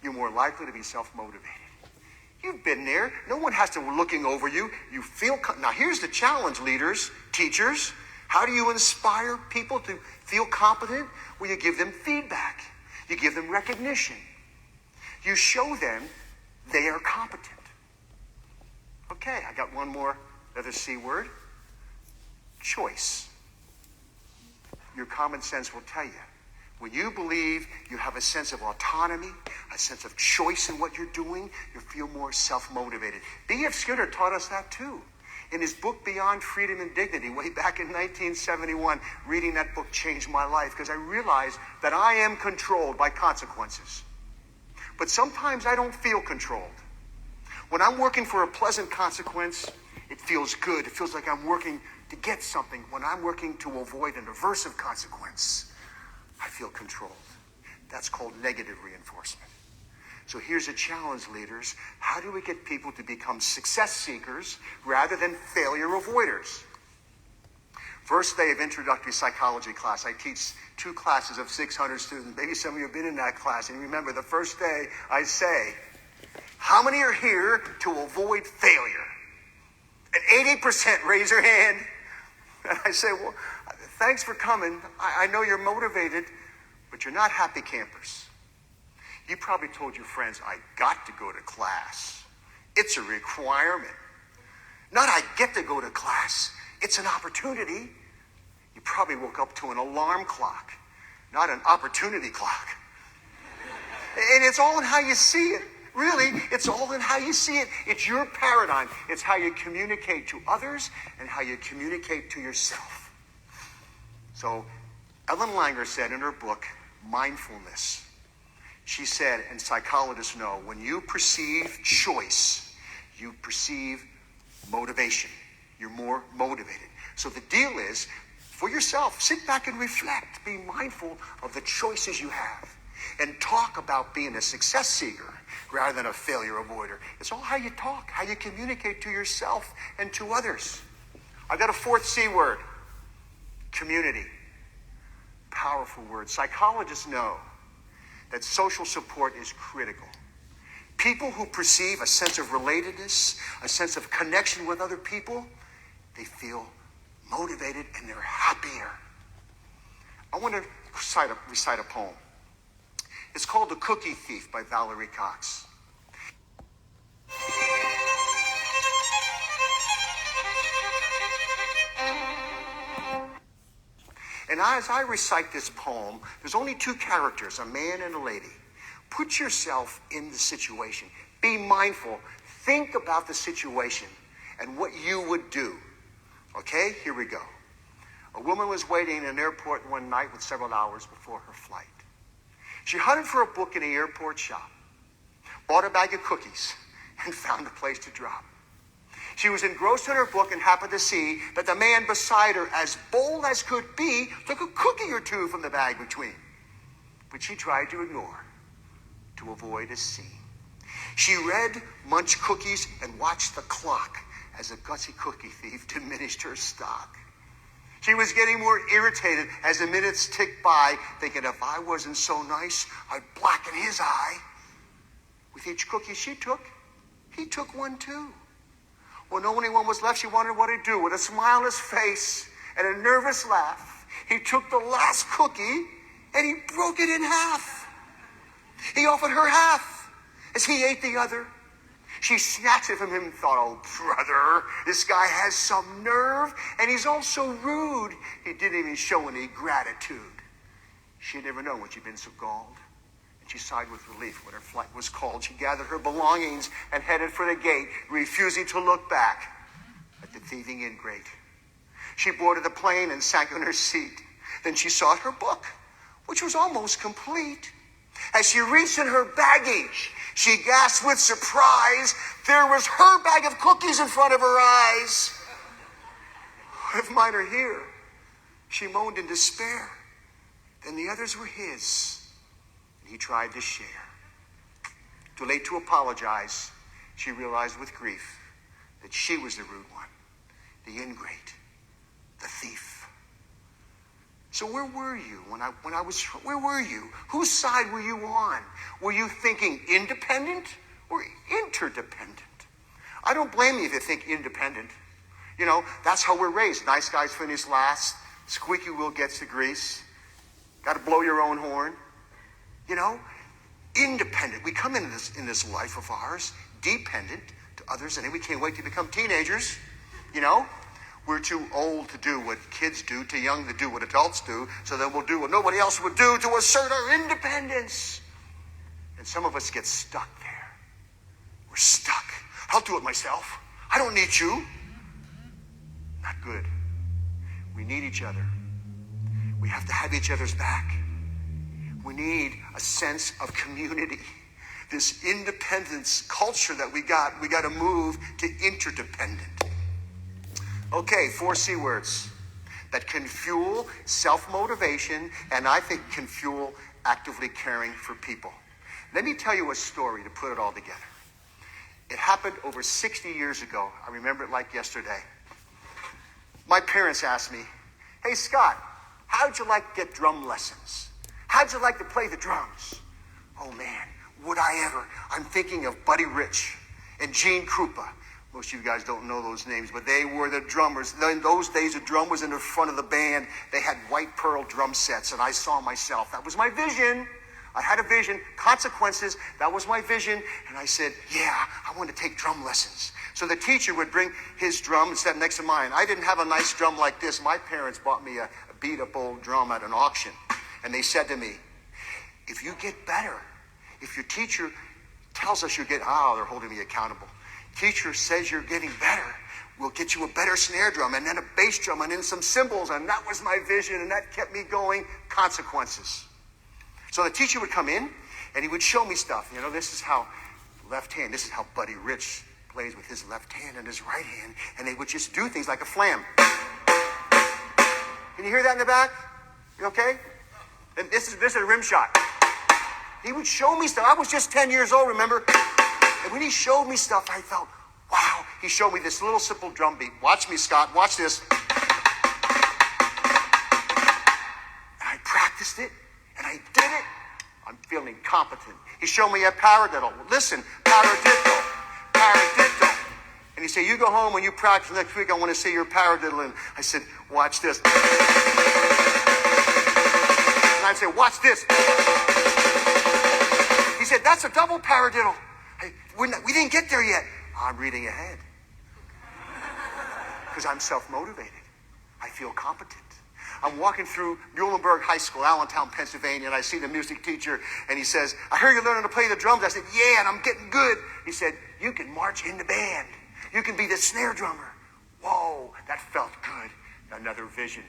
S5: you're more likely to be self-motivated. You've been there. No one has to be looking over you. You feel. Now, here's the challenge, leaders, teachers. How do you inspire people to feel competent? Well, you give them feedback. You give them recognition. You show them they are competent. Okay, I got one more, another C word. Choice. Your common sense will tell you. When you believe you have a sense of autonomy, a sense of choice in what you're doing, you feel more self-motivated. B.F. Skinner taught us that too. In his book, Beyond Freedom and Dignity, way back in 1971, reading that book changed my life because I realized that I am controlled by consequences. But sometimes I don't feel controlled. When I'm working for a pleasant consequence, it feels good. It feels like I'm working to get something. When I'm working to avoid an aversive consequence, I feel controlled. That's called negative reinforcement. So here's a challenge, leaders. How do we get people to become success seekers rather than failure avoiders? First day of introductory psychology class. I teach 2 classes of 600 students. Maybe some of you have been in that class. And remember, the first day I say, how many are here to avoid failure? And 80% raise their hand. And I say, well,
S10: Thanks for coming. I know you're motivated, but you're not happy campers. You probably told your friends, I got to go to class. It's a requirement. Not I get to go to class. It's an opportunity. You probably woke up to an alarm clock, not an opportunity clock. And it's all in how you see it. Really, it's all in how you see it. It's your paradigm. It's how you communicate to others and how you communicate to yourself. So Ellen Langer said in her book, Mindfulness, she said, and psychologists know, when you perceive choice, you perceive motivation. You're more motivated. So the deal is, for yourself, sit back and reflect. Be mindful of the choices you have. And talk about being a success seeker rather than a failure avoider. It's all how you talk, how you communicate to yourself and to others. I've got a fourth C word, community. Powerful word. Psychologists know that social support is critical. People who perceive a sense of relatedness, a sense of connection with other people, they feel motivated and they're happier. I want to recite a poem. It's called The Cookie Thief by Valerie Cox. And as I recite this poem, there's only two characters, a man and a lady. Put yourself in the situation. Be mindful. Think about the situation and what you would do. Okay, here we go. A woman was waiting in an airport one night with several hours before her flight. She hunted for a book in the airport shop, bought a bag of cookies, and found a place to drop. She was engrossed in her book and happened to see that the man beside her, as bold as could be, took a cookie or two from the bag between, which she tried to ignore to avoid a scene. She read, munched cookies, and watched the clock as a gutsy cookie thief diminished her stock. She was getting more irritated as the minutes ticked by, thinking if I wasn't so nice, I'd blacken his eye. With each cookie she took, he took one too. When only one was left, she wondered what he'd do. With a smile on his face and a nervous laugh, he took the last cookie and he broke it in half. He offered her half as he ate the other. She snatched it from him and thought, oh, brother, this guy has some nerve, and he's also rude. He didn't even show any gratitude. She had never known when she'd been so galled, and she sighed with relief when her flight was called. She gathered her belongings and headed for the gate, refusing to look back at the thieving ingrate. She boarded the plane and sank in her seat. Then she sought her book, which was almost complete. As she reached in her baggage, she gasped with surprise. There was her bag of cookies in front of her eyes. If mine are here, she moaned in despair. Then the others were his, and he tried to share. Too late to apologize, she realized with grief that she was the rude one, the ingrate, the thief. So where were you where were you? Whose side were you on? Were you thinking independent or interdependent? I don't blame you if you think independent. You know, that's how we're raised. Nice guys finish last. Squeaky wheel gets the grease. Got to blow your own horn. You know, independent. We come in this life of ours dependent to others, and we can't wait to become teenagers. You know, we're too old to do what kids do, too young to do what adults do, so then we'll do what nobody else would do to assert our independence. And some of us get stuck there. We're stuck. I'll do it myself. I don't need you. Not good. We need each other. We have to have each other's back. We need a sense of community. This independence culture that we got to move to interdependent. Okay, 4 C words that can fuel self-motivation and I think can fuel actively caring for people. Let me tell you a story to put it all together. It happened over 60 years ago. I remember it like yesterday. My parents asked me, hey, Scott, how'd you like to get drum lessons? How'd you like to play the drums? Oh, man, would I ever? I'm thinking of Buddy Rich and Gene Krupa, Most of you guys don't know those names, but they were the drummers. In those days, the drum was in the front of the band. They had white pearl drum sets, and I saw myself. That was my vision. I had a vision. Consequences, that was my vision. And I said, yeah, I want to take drum lessons. So the teacher would bring his drum and set next to mine. I didn't have a nice drum like this. My parents bought me a beat-up old drum at an auction. And they said to me, if you get better, if your teacher tells us you're getting, they're holding me accountable. Teacher says you're getting better, we'll get you a better snare drum and then a bass drum and then some cymbals. And that was my vision, and that kept me going. Consequences. So the teacher would come in and he would show me stuff. You know, this is how left hand, this is how Buddy Rich plays with his left hand and his right hand. And they would just do things like a flam. Can you hear that in the back? You okay? And this is a rim shot. He would show me stuff. I was just 10 years old, remember? And when he showed me stuff, I felt, wow. He showed me this little simple drum beat. Watch me, Scott. Watch this. And I practiced it, and I did it. I'm feeling competent. He showed me a paradiddle. Listen, paradiddle, paradiddle. And he said, you go home and you practice next week. I want to see your paradiddle. And I said, watch this. And I'd say, watch this. He said, that's a double paradiddle. Hey, we didn't get there yet. I'm reading ahead. Because I'm self-motivated. I feel competent. I'm walking through Muhlenberg High School, Allentown, Pennsylvania, and I see the music teacher, and he says, I heard you're learning to play the drums. I said, yeah, and I'm getting good. He said, you can march in the band. You can be the snare drummer. Whoa, that felt good. Another vision.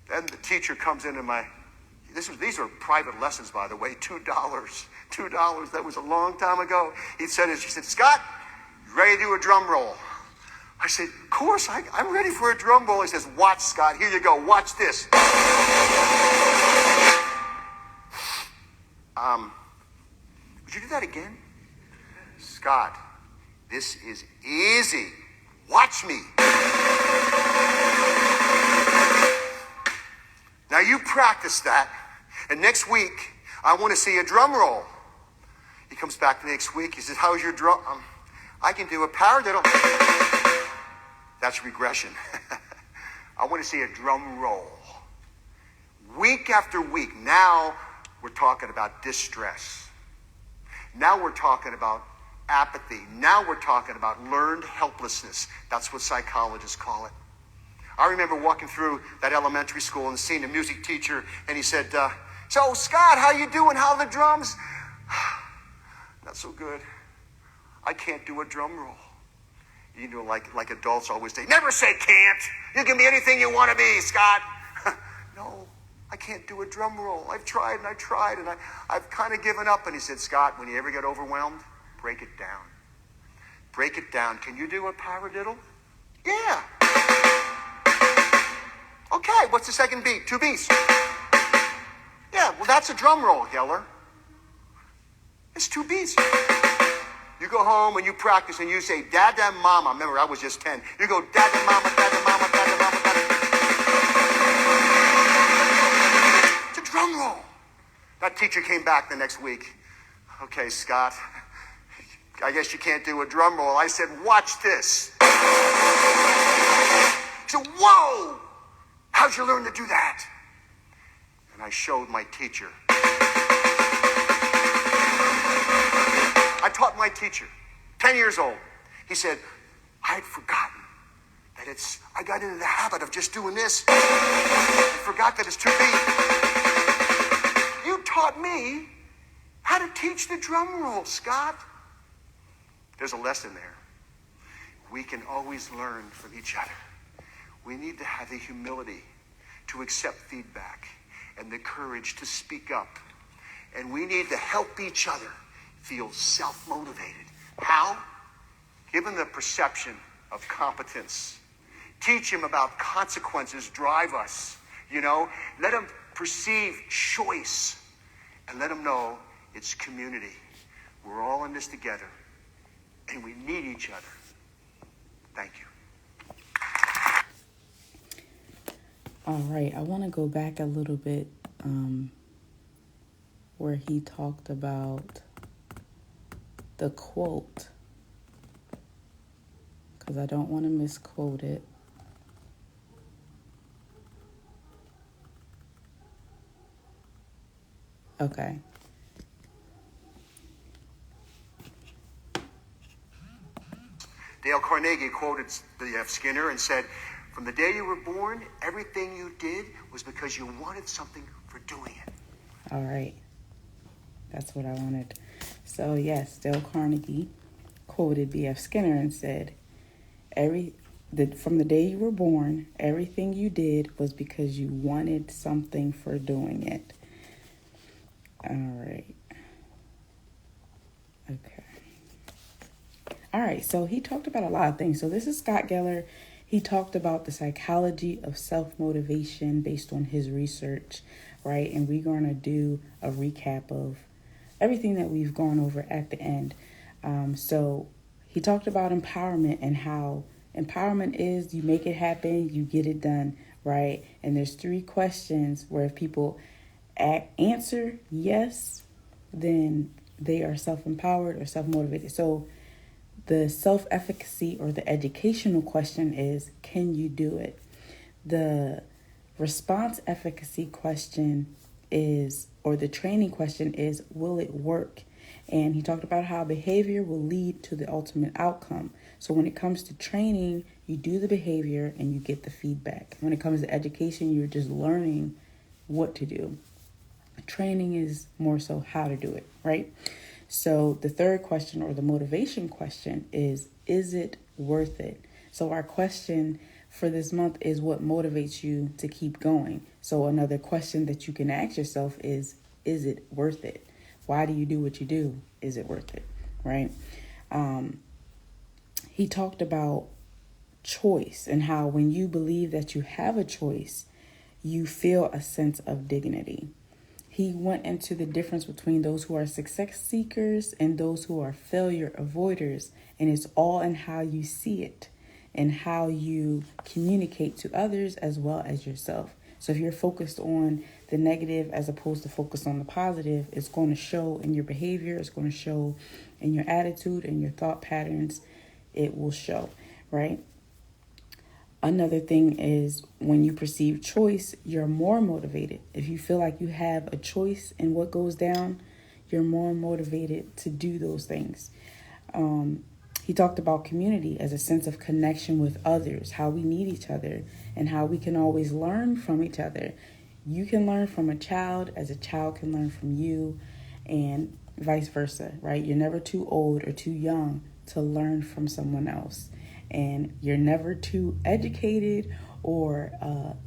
S10: Then the teacher comes into these are private lessons, by the way, $2. $2, that was a long time ago. She said, Scott, you ready to do a drum roll? I said, of course, I'm ready for a drum roll. He says, watch, Scott, here you go, watch this. Would you do that again? Scott, this is easy. Watch me. Now you practice that, and next week, I want to see a drum roll. He comes back the next week. He says, how's your drum? I can do a paradiddle. That's regression. I want to see a drum roll. Week after week, now we're talking about distress. Now we're talking about apathy. Now we're talking about learned helplessness. That's what psychologists call it. I remember walking through that elementary school and seeing a music teacher, and he said, so, Scott, how you doing? How are the drums? Not so good. I can't do a drum roll. You know, like adults always say, never say can't. You can be anything you want to be, Scott. No, I can't do a drum roll. I've tried and I've kind of given up. And he said, Scott, when you ever get overwhelmed, break it down. Break it down. Can you do a paradiddle? Yeah. Okay, what's the second beat? 2 beats. Yeah, well, that's a drum roll, Geller. It's 2 beats. You go home and you practice and you say, Dada Mama. Remember, I was just 10. You go, Dada Mama, Dada Mama, Dada Mama, Dada. It's a drum roll. That teacher came back the next week. Okay, Scott, I guess you can't do a drum roll. I said, watch this. He said, whoa, how'd you learn to do that? And I showed my teacher. I taught my teacher, 10 years old. He said, I had forgotten that I got into the habit of just doing this. I forgot that it's 2 beats. You taught me how to teach the drum roll, Scott. There's a lesson there. We can always learn from each other. We need to have the humility to accept feedback and the courage to speak up. And we need to help each other feel self-motivated. How? Give them the perception of competence. Teach them about consequences drive us. You know, let them perceive choice. And let them know it's community. We're all in this together. And we need each other. Thank you.
S1: All right, I want to go back a little bit where he talked about the quote because I don't want to misquote it. Okay.
S10: Dale Carnegie quoted F. Skinner and said, "From the day you were born, everything you did was because you wanted something for doing it."
S1: All right. That's what I wanted. So, yes, Dale Carnegie quoted B.F. Skinner and said, from the day you were born, everything you did was because you wanted something for doing it. All right. Okay. All right, so he talked about a lot of things. So this is Scott Geller. He talked about the psychology of self-motivation based on his research, right? And we're going to do a recap of everything that we've gone over at the end. So he talked about empowerment and how empowerment is you make it happen, you get it done, right? And there's 3 questions where if people answer yes, then they are self-empowered or self-motivated. So the self-efficacy or the educational question is, can you do it? The response efficacy question is, or the training question is, will it work? And he talked about how behavior will lead to the ultimate outcome. So when it comes to training, you do the behavior and you get the feedback. When it comes to education, you're just learning what to do. Training is more so how to do it, right? So the third question, or the motivation question, is it worth it? So our question for this month is, what motivates you to keep going? So another question that you can ask yourself is it worth it? Why do you do what you do? Is it worth it? Right? He talked about choice and how when you believe that you have a choice, you feel a sense of dignity. He went into the difference between those who are success seekers and those who are failure avoiders. And it's all in how you see it and how you communicate to others as well as yourself. So if you're focused on the negative as opposed to focused on the positive, it's going to show in your behavior. It's going to show in your attitude and your thought patterns. It will show, right? Another thing is when you perceive choice, you're more motivated. If you feel like you have a choice in what goes down, you're more motivated to do those things. He talked about community as a sense of connection with others, how we need each other, and how we can always learn from each other. You can learn from a child as a child can learn from you, and vice versa, right? You're never too old or too young to learn from someone else. And you're never too educated or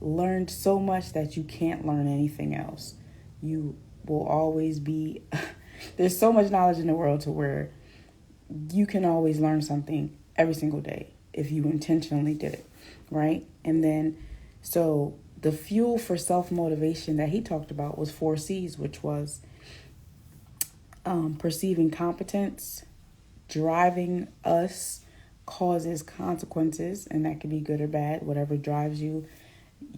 S1: learned so much that you can't learn anything else. You will always be, there's so much knowledge in the world to where you can always learn something every single day if you intentionally did it, right? And then, so the fuel for self-motivation that he talked about was 4 C's, which was perceiving competence, driving us, causes consequences, and that can be good or bad. Whatever drives you,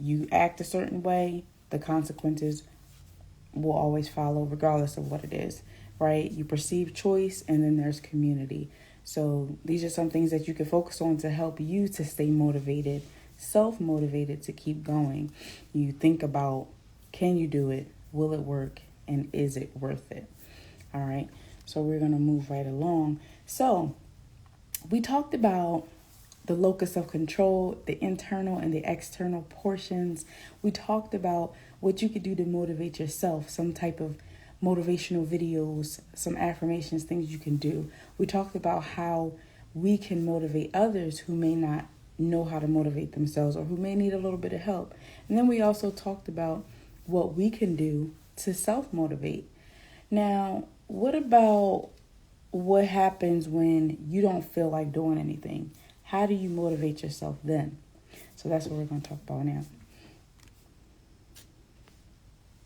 S1: you act a certain way, the consequences will always follow regardless of what it is, right? You perceive choice, and then there's community. So these are some things that you can focus on to help you to stay motivated, self-motivated to keep going. You think about, can you do it? Will it work? And is it worth it? All right. So we're going to move right along. So we talked about the locus of control, the internal and the external portions. We talked about what you could do to motivate yourself, some type of motivational videos, some affirmations, things you can do. We talked about how we can motivate others who may not know how to motivate themselves or who may need a little bit of help. And then we also talked about what we can do to self-motivate. Now, what about what happens when you don't feel like doing anything? How do you motivate yourself then? So that's what we're going to talk about now.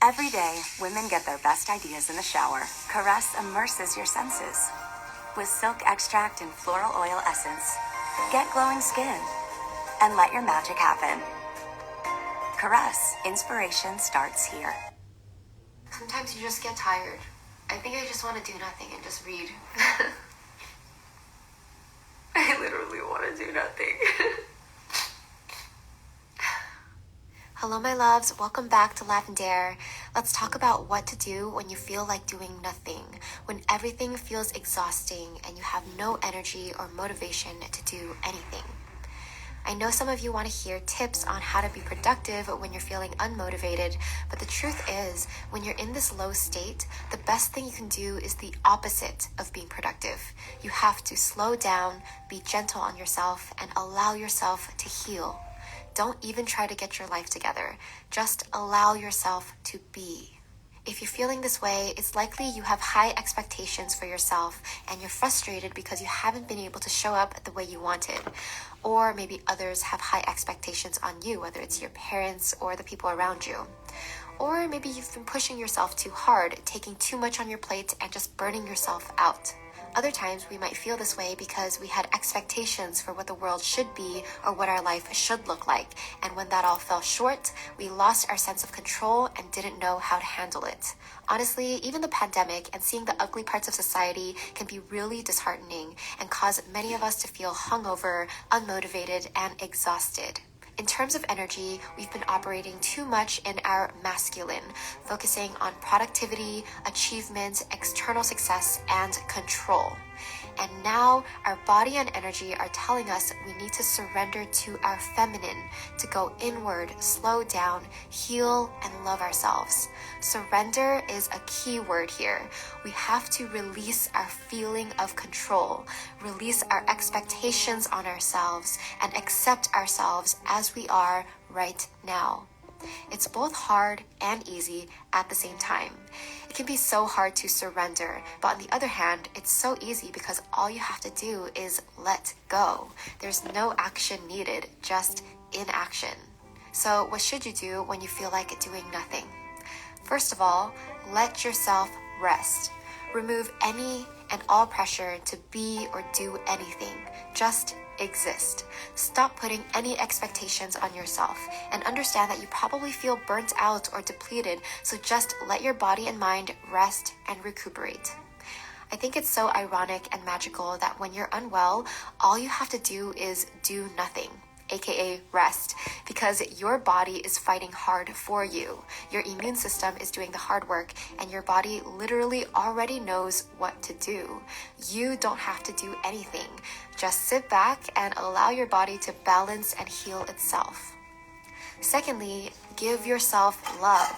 S11: Every day, women get their best ideas in the shower. Caress immerses your senses. With silk extract and floral oil essence, get glowing skin and let your magic happen. Caress, inspiration starts here.
S12: Sometimes you just get tired. I think I just want to do nothing and just read. I literally want to to do nothing. Hello, my loves. Welcome back to Lavender. Let's talk about what to do when you feel like doing nothing, when everything feels exhausting and you have no energy or motivation to do anything. I know some of you want to hear tips on how to be productive when you're feeling unmotivated, but the truth is, when you're in this low state, the best thing you can do is the opposite of being productive. You have to slow down, be gentle on yourself, and allow yourself to heal. Don't even try to get your life together. Just allow yourself to be. If you're feeling this way, it's likely you have high expectations for yourself and you're frustrated because you haven't been able to show up the way you wanted. Or maybe others have high expectations on you, whether it's your parents or the people around you. Or maybe you've been pushing yourself too hard, taking too much on your plate and just burning yourself out. Other times we might feel this way because we had expectations for what the world should be or what our life should look like. And when that all fell short, we lost our sense of control and didn't know how to handle it. Honestly, even the pandemic and seeing the ugly parts of society can be really disheartening and cause many of us to feel hungover, unmotivated, and exhausted. In terms of energy, we've been operating too much in our masculine, focusing on productivity, achievement, external success, and control. And now our body and energy are telling us we need to surrender to our feminine, to go inward, slow down, heal, and love ourselves. Surrender is a key word here. We have to release our feeling of control, release our expectations on ourselves, and accept ourselves as we are right now. It's both hard and easy at the same time. It can be so hard to surrender, but on the other hand, it's so easy because all you have to do is let go. There's no action needed, just inaction. So what should you do when you feel like doing nothing? First of all, let yourself rest. Remove any and all pressure to be or do anything. Just exist. Stop putting any expectations on yourself and understand that you probably feel burnt out or depleted, so just let your body and mind rest and recuperate. I think it's so ironic and magical that when you're unwell, all you have to do is do nothing, aka rest, because your body is fighting hard for you. Your immune system is doing the hard work and your body literally already knows what to do. You don't have to do anything. Just sit back and allow your body to balance and heal itself. Secondly, give yourself love.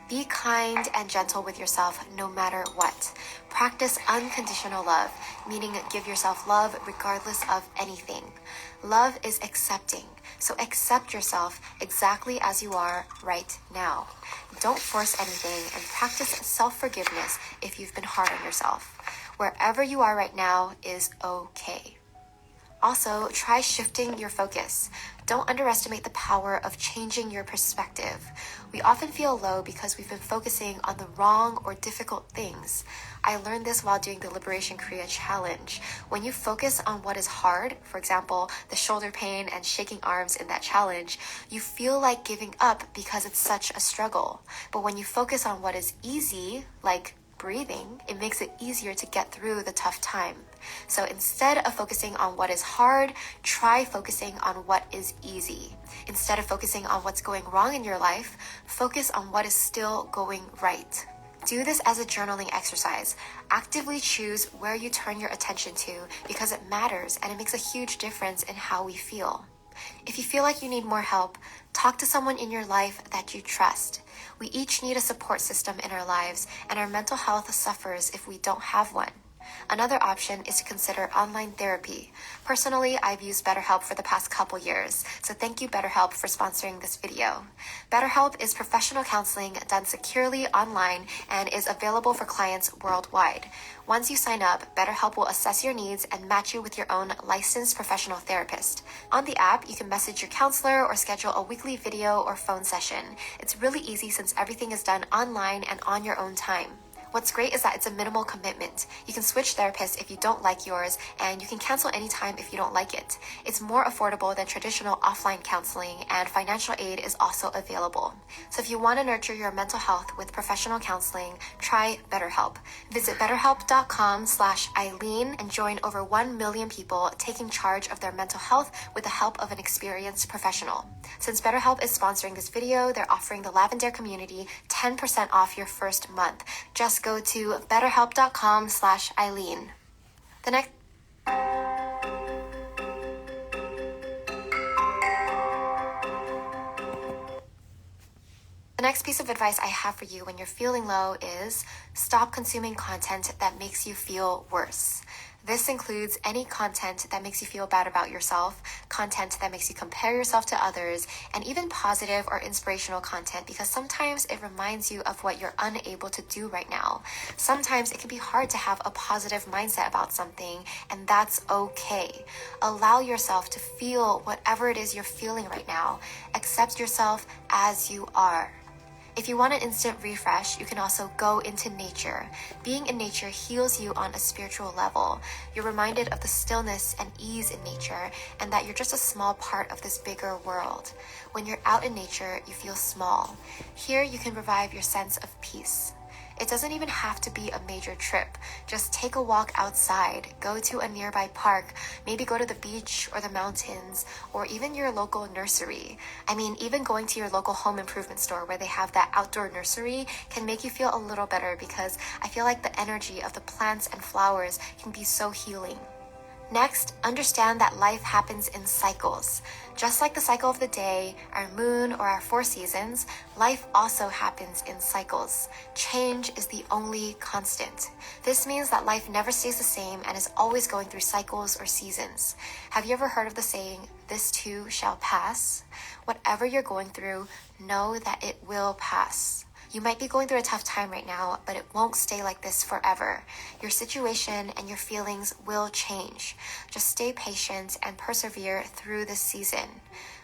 S12: Be kind and gentle with yourself no matter what. Practice unconditional love, meaning give yourself love regardless of anything. Love is accepting, so accept yourself exactly as you are right now. Don't force anything and practice self-forgiveness if you've been hard on yourself. Wherever you are right now is okay. Also, try shifting your focus. Don't underestimate the power of changing your perspective. We often feel low because we've been focusing on the wrong or difficult things. I learned this while doing the Liberation Korea Challenge. When you focus on what is hard, for example, the shoulder pain and shaking arms in that challenge, you feel like giving up because it's such a struggle. But when you focus on what is easy, like breathing, it makes it easier to get through the tough time. So instead of focusing on what is hard, try focusing on what is easy. Instead of focusing on what's going wrong in your life, focus on what is still going right. Do this as a journaling exercise. Actively choose where you turn your attention to because it matters and it makes a huge difference in how we feel. If you feel like you need more help, talk to someone in your life that you trust. We each need a support system in our lives, and our mental health suffers if we don't have one. Another option is to consider online therapy. Personally, I've used BetterHelp for the past couple years, so thank you BetterHelp for sponsoring this video. BetterHelp is professional counseling done securely online and is available for clients worldwide. Once you sign up, BetterHelp will assess your needs and match you with your own licensed professional therapist. On the app, you can message your counselor or schedule a weekly video or phone session. It's really easy since everything is done online and on your own time. What's great is that it's a minimal commitment. You can switch therapists if you don't like yours, and you can cancel anytime if you don't like it. It's more affordable than traditional offline counseling, and financial aid is also available. So if you want to nurture your mental health with professional counseling, try BetterHelp. Visit betterhelp.com/Eileen and join over 1 million people taking charge of their mental health with the help of an experienced professional. Since BetterHelp is sponsoring this video, they're offering the Lavender community 10% off your first month. Just go to betterhelp.com/Eileen. The next piece of advice I have for you when you're feeling low is stop consuming content that makes you feel worse. This includes any content that makes you feel bad about yourself, content that makes you compare yourself to others, and even positive or inspirational content, because sometimes it reminds you of what you're unable to do right now. Sometimes it can be hard to have a positive mindset about something, and that's okay. Allow yourself to feel whatever it is you're feeling right now. Accept yourself as you are. If you want an instant refresh, you can also go into nature. Being in nature heals you on a spiritual level. You're reminded of the stillness and ease in nature, and that you're just a small part of this bigger world. When you're out in nature, you feel small. Here, you can revive your sense of peace. It doesn't even have to be a major trip. Just take a walk outside, go to a nearby park, maybe go to the beach or the mountains, or even your local nursery. I mean, even going to your local home improvement store where they have that outdoor nursery can make you feel a little better, because I feel like the energy of the plants and flowers can be so healing. Next, understand that life happens in cycles. Just like the cycle of the day, our moon, or our 4 seasons, life also happens in cycles. Change is the only constant. This means that life never stays the same and is always going through cycles or seasons. Have you ever heard of the saying, "This too shall pass"? Whatever you're going through, know that it will pass. You might be going through a tough time right now, but it won't stay like this forever. Your situation and your feelings will change. Just stay patient and persevere through this season.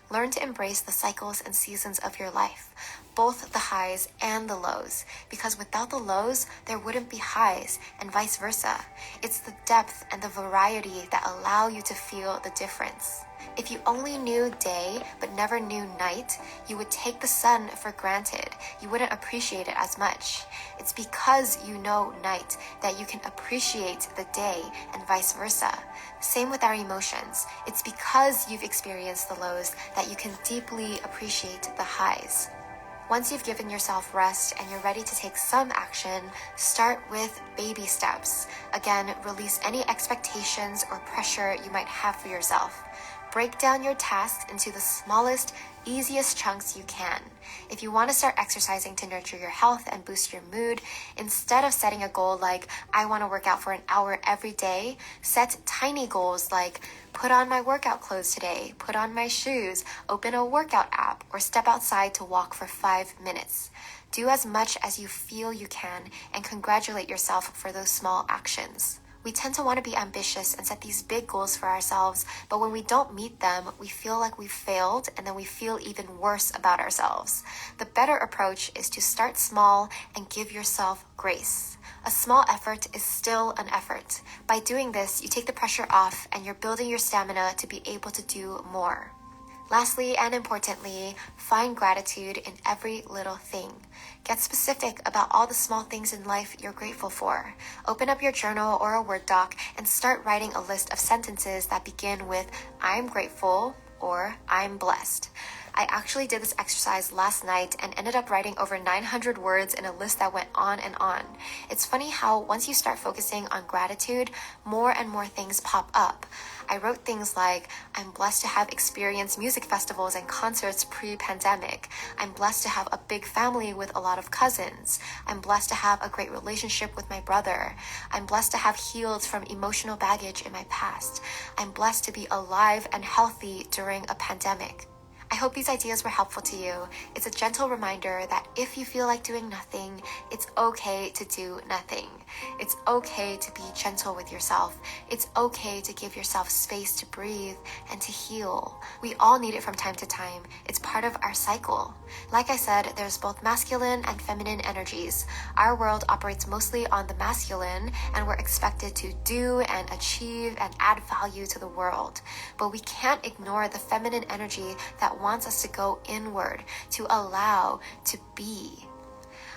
S12: Learn to embrace the cycles and seasons of your life, both the highs and the lows, because without the lows, there wouldn't be highs, and vice versa. It's the depth and the variety that allow you to feel the difference. If you only knew day but never knew night, you would take the sun for granted. You wouldn't appreciate it as much. It's because you know night that you can appreciate the day, and vice versa. Same with our emotions. It's because you've experienced the lows that you can deeply appreciate the highs. Once you've given yourself rest and you're ready to take some action, start with baby steps. Again, release any expectations or pressure you might have for yourself. Break down your tasks into the smallest, easiest chunks you can. If you want to start exercising to nurture your health and boost your mood, instead of setting a goal like, I want to work out for an hour every day, set tiny goals like, put on my workout clothes today, put on my shoes, open a workout app, or step outside to walk for 5 minutes. Do as much as you feel you can, and congratulate yourself for those small actions. We tend to want to be ambitious and set these big goals for ourselves, but when we don't meet them, we feel like we've failed, and then we feel even worse about ourselves. The better approach is to start small and give yourself grace. A small effort is still an effort. By doing this, you take the pressure off and you're building your stamina to be able to do more. Lastly, and importantly, find gratitude in every little thing. Get specific about all the small things in life you're grateful for. Open up your journal or a Word doc and start writing a list of sentences that begin with, I'm grateful, or I'm blessed. I actually did this exercise last night and ended up writing over 900 words in a list that went on and on. It's funny how once you start focusing on gratitude, more and more things pop up. I wrote things like, I'm blessed to have experienced music festivals and concerts pre-pandemic. I'm blessed to have a big family with a lot of cousins. I'm blessed to have a great relationship with my brother. I'm blessed to have healed from emotional baggage in my past. I'm blessed to be alive and healthy during a pandemic. I hope these ideas were helpful to you. It's a gentle reminder that if you feel like doing nothing, it's okay to do nothing. It's okay to be gentle with yourself. It's okay to give yourself space to breathe and to heal. We all need it from time to time. It's part of our cycle. Like I said, there's both masculine and feminine energies. Our world operates mostly on the masculine, and we're expected to do and achieve and add value to the world. But we can't ignore the feminine energy that wants us to go inward, to allow, to be.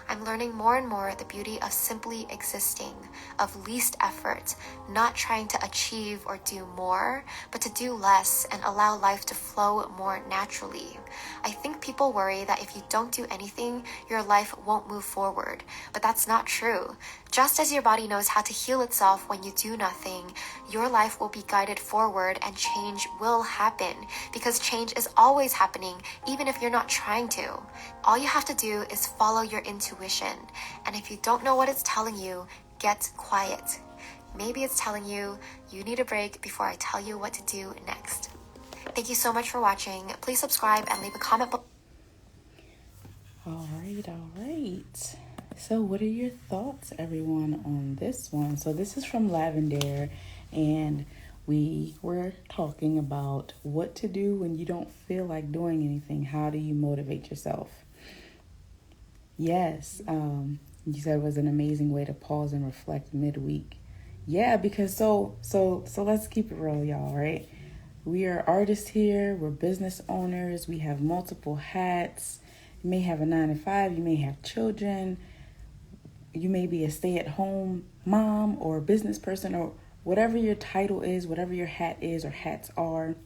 S12: I'm learning more and more the beauty of simply existing, of least effort, not trying to achieve or do more, but to do less and allow life to flow more naturally. I think people worry that if you don't do anything, your life won't move forward, but that's not true. Just as your body knows how to heal itself when you do nothing, your life will be guided forward and change will happen, because change is always happening, even if you're not trying to. All you have to do is follow your intuition, and if you don't know what it's telling you, get quiet. Maybe it's telling you, you need a break before I tell you what to do next. Thank you so much for watching. Please subscribe and leave a comment below.
S1: All right. So what are your thoughts, everyone, on this one? So this is from Lavender, and we were talking about what to do when you don't feel like doing anything. How do you motivate yourself? Yes, you said it was an amazing way to pause and reflect midweek. Yeah, because so let's keep it real, y'all, right? We are artists here. We're business owners. We have multiple hats. You may have a 9-to-5. You may have children. You may be a stay-at-home mom or a business person, or whatever your title is, whatever your hat is or hats are.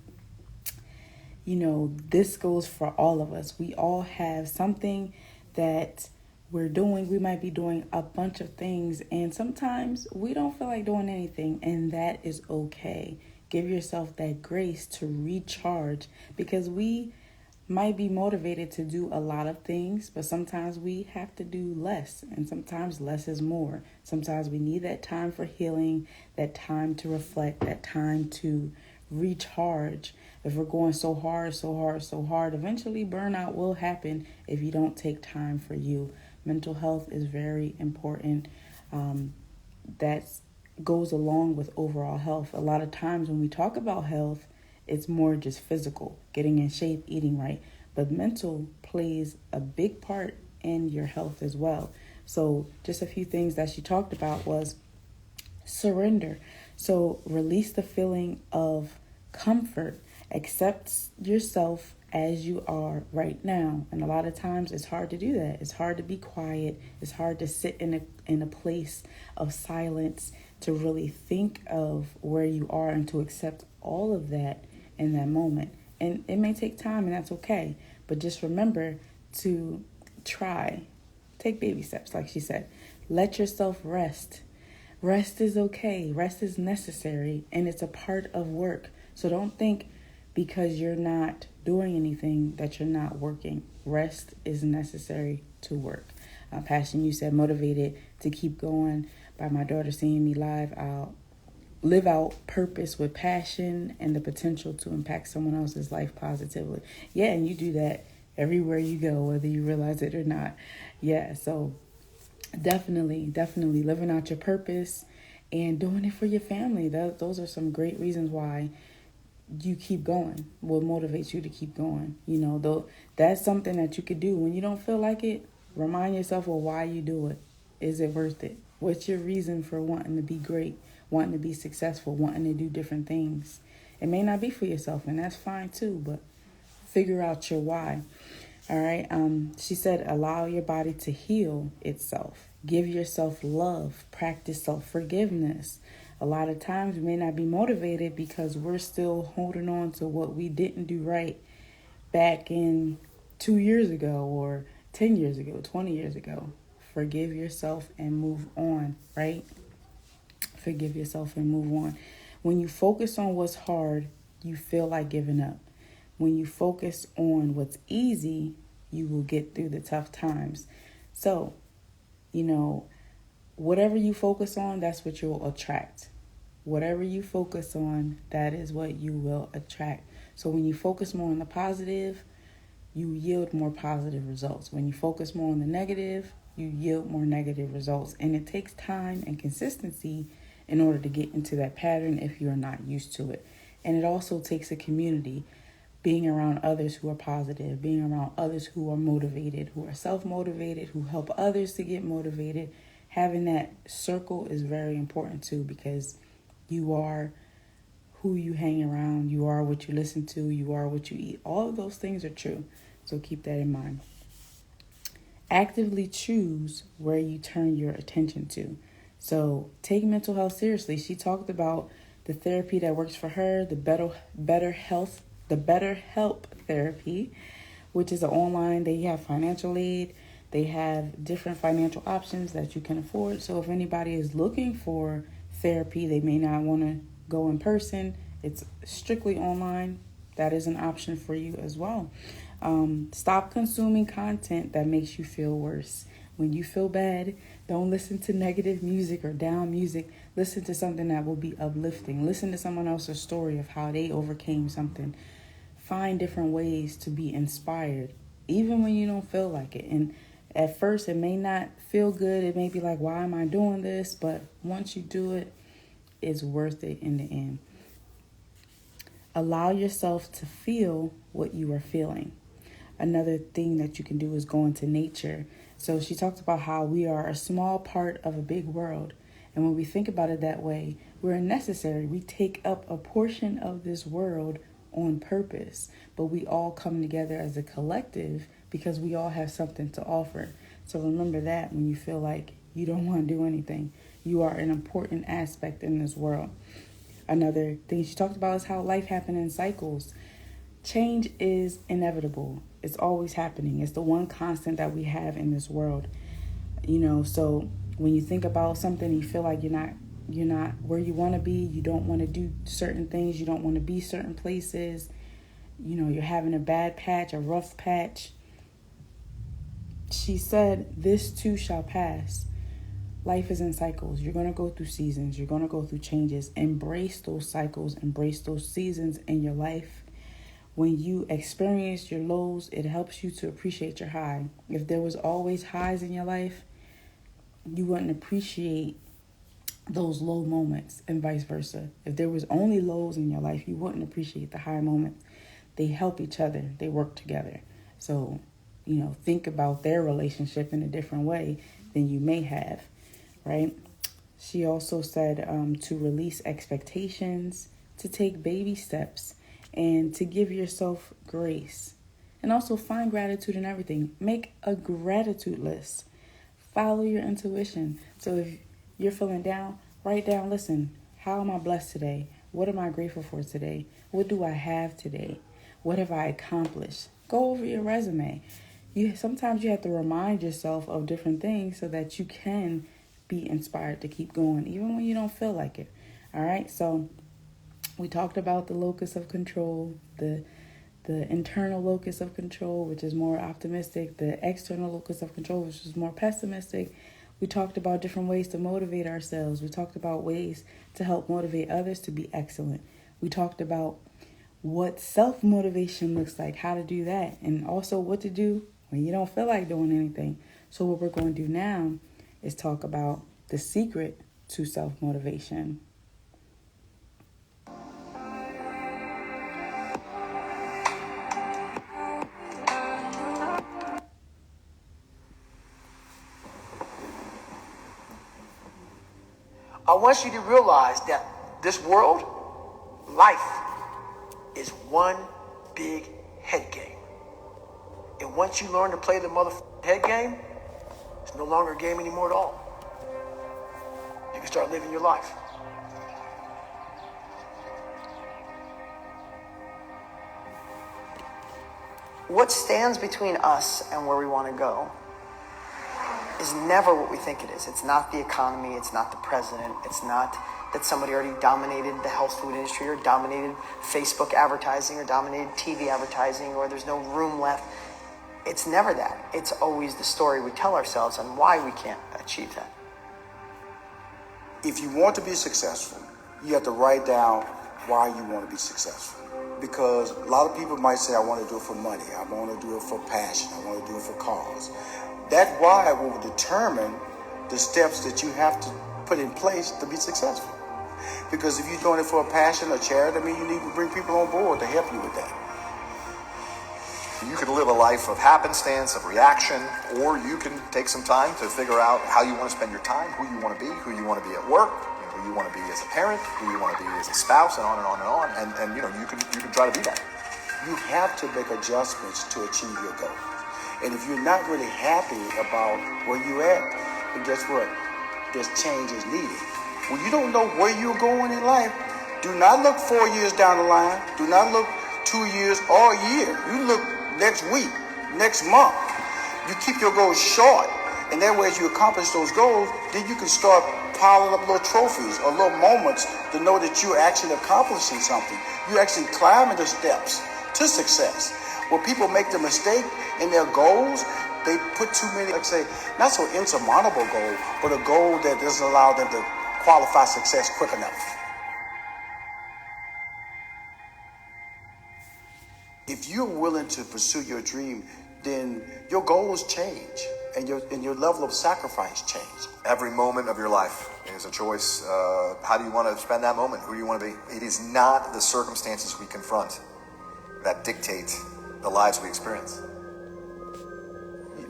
S1: You know, this goes for all of us. We all have something that we're doing. We might be doing a bunch of things, and sometimes we don't feel like doing anything, and that is okay. Give yourself that grace to recharge, because we might be motivated to do a lot of things, but sometimes we have to do less, and sometimes less is more. Sometimes we need that time for healing, that time to reflect, that time to recharge. If we're going so hard, eventually burnout will happen if you don't take time for you. Mental health is very important. That goes along with overall health. A lot of times when we talk about health, it's more just physical, getting in shape, eating right. But mental plays a big part in your health as well. So just a few things that she talked about was surrender. So release the feeling of comfort. Accept yourself as you are right now. And a lot of times it's hard to do that. It's hard to be quiet. It's hard to sit in a place of silence, to really think of where you are and to accept all of that in that moment. And it may take time, and that's okay. But just remember to try. Take baby steps, like she said. Let yourself rest. Rest is okay. Rest is necessary, and it's a part of work. So don't think because you're not doing anything that you're not working. Rest is necessary to work. Passion, you said motivated to keep going by my daughter seeing me live out purpose with passion and the potential to impact someone else's life positively. Yeah, and you do that everywhere you go, whether you realize it or not. Yeah, so definitely living out your purpose and doing it for your family. Those are some great reasons why you keep going. What motivates you to keep going? You know, though, that's something that you could do when you don't feel like it. Remind yourself of why you do it. Is it worth it? What's your reason for wanting to be great, wanting to be successful, wanting to do different things? It may not be for yourself, and that's fine too, but figure out your why. All right. She said, allow your body to heal itself. Give yourself love. Practice self-forgiveness. A lot of times we may not be motivated because we're still holding on to what we didn't do right back in 2 years ago or 10 years ago, 20 years ago. Forgive yourself and move on, right? Forgive yourself and move on. When you focus on what's hard, you feel like giving up. When you focus on what's easy, you will get through the tough times. So, you know, whatever you focus on, that's what you'll attract. Whatever you focus on, that is what you will attract. So when you focus more on the positive, you yield more positive results. When you focus more on the negative, you yield more negative results. And it takes time and consistency in order to get into that pattern if you're not used to it. And it also takes a community, being around others who are positive, being around others who are motivated, who are self-motivated, who help others to get motivated. Having that circle is very important too, because you are who you hang around, you are what you listen to, you are what you eat. All of those things are true, so keep that in mind. Actively choose where you turn your attention to. So take mental health seriously. She talked about the therapy that works for her, the Better Help therapy, which is an online. They have financial aid. They have different financial options that you can afford. So if anybody is looking for therapy, they may not want to go in person. It's strictly online. That is an option for you as well. Stop consuming content that makes you feel worse. When you feel bad, don't listen to negative music or down music. Listen to something that will be uplifting. Listen to someone else's story of how they overcame something. Find different ways to be inspired, even when you don't feel like it. And at first, it may not feel good. It may be like, why am I doing this? But once you do it, it's worth it in the end. Allow yourself to feel what you are feeling. Another thing that you can do is go into nature. So she talked about how we are a small part of a big world. And when we think about it that way, we're necessary. We take up a portion of this world on purpose, but we all come together as a collective because we all have something to offer. So remember that when you feel like you don't want to do anything, you are an important aspect in this world. Another thing she talked about is how life happens in cycles. Change is inevitable. It's always happening. It's the one constant that we have in this world. So when you think about something, you feel like you're not where you want to be. You don't want to do certain things. You don't want to be certain places. You're having a bad patch, a rough patch. She said, this too shall pass. Life is in cycles. You're going to go through seasons. You're going to go through changes. Embrace those cycles. Embrace those seasons in your life. When you experience your lows, it helps you to appreciate your high. If there was always highs in your life, you wouldn't appreciate those low moments, and vice versa. If there was only lows in your life, you wouldn't appreciate the high moments. They help each other. They work together. So, think about their relationship in a different way than you may have, right? She also said to release expectations, to take baby steps, and to give yourself grace. And also find gratitude in everything. Make a gratitude list. Follow your intuition. So if you're feeling down, write down, listen, how am I blessed today? What am I grateful for today? What do I have today? What have I accomplished? Go over your resume. Sometimes you have to remind yourself of different things so that you can be inspired to keep going, even when you don't feel like it. All right, so we talked about the locus of control, the internal locus of control, which is more optimistic, the external locus of control, which is more pessimistic. We talked about different ways to motivate ourselves. We talked about ways to help motivate others to be excellent. We talked about what self-motivation looks like, how to do that, and also what to do when you don't feel like doing anything. So what we're going to do now is talk about the secret to self-motivation.
S13: I want you to realize that this world, life, is one big head game. And once you learn to play the head game, it's no longer a game anymore at all. You can start living your life. What stands between us and where we want to go is never what we think it is. It's not the economy. It's not the president. It's not that somebody already dominated the health food industry or dominated Facebook advertising or dominated TV advertising or there's no room left. It's never that. It's always the story we tell ourselves and why we can't achieve that.
S4: If you want to be successful, you have to write down why you want to be successful.
S14: Because a lot of people might say, I want to do it for money, I want to do it for passion, I want to do it for cause. That why will determine the steps that you have to put in place to be successful. Because if you're doing it for a passion or charity, I mean, you need to bring people on board to help you with that.
S15: You can live a life of happenstance, of reaction, or you can take some time to figure out how you want to spend your time, who you want to be, who you want to be at work, who you want to be as a parent, who you want to be as a spouse, and on and on and on. And you know, you can try to be that.
S14: You have to make adjustments to achieve your goals. And if you're not really happy about where you're at, then guess what? This change is needed. When you don't know where you're going in life, do not look 4 years down the line. Do not look 2 years or a year. You look next week, next month. You keep your goals short, and that way as you accomplish those goals, then you can start piling up little trophies or little moments to know that you're actually accomplishing something. You're actually climbing the steps to success. When people make the mistake in their goals, they put too many, like say, not so insurmountable goal, but a goal that doesn't allow them to qualify success quick enough. If you're willing to pursue your dream, then your goals change and your level of sacrifice change.
S15: Every moment of your life is a choice. How do you want to spend that moment? Who do you want to be? It is not the circumstances we confront that dictate the lives we experience.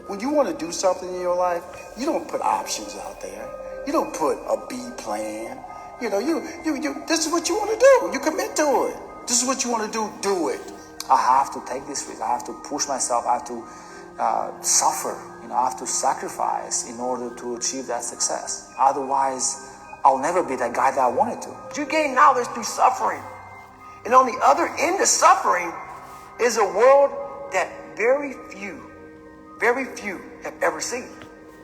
S14: When you want to do something in your life, you don't put options out there. You don't put a B plan. You know, you this is what you want to do. You commit to it. This is what you want to do it.
S16: I have to take this risk. I have to push myself. I have to suffer. You know, I have to sacrifice in order to achieve that success. Otherwise, I'll never be that guy that I wanted to.
S13: You gain knowledge through suffering. And on the other end of suffering is a world that very few have ever seen.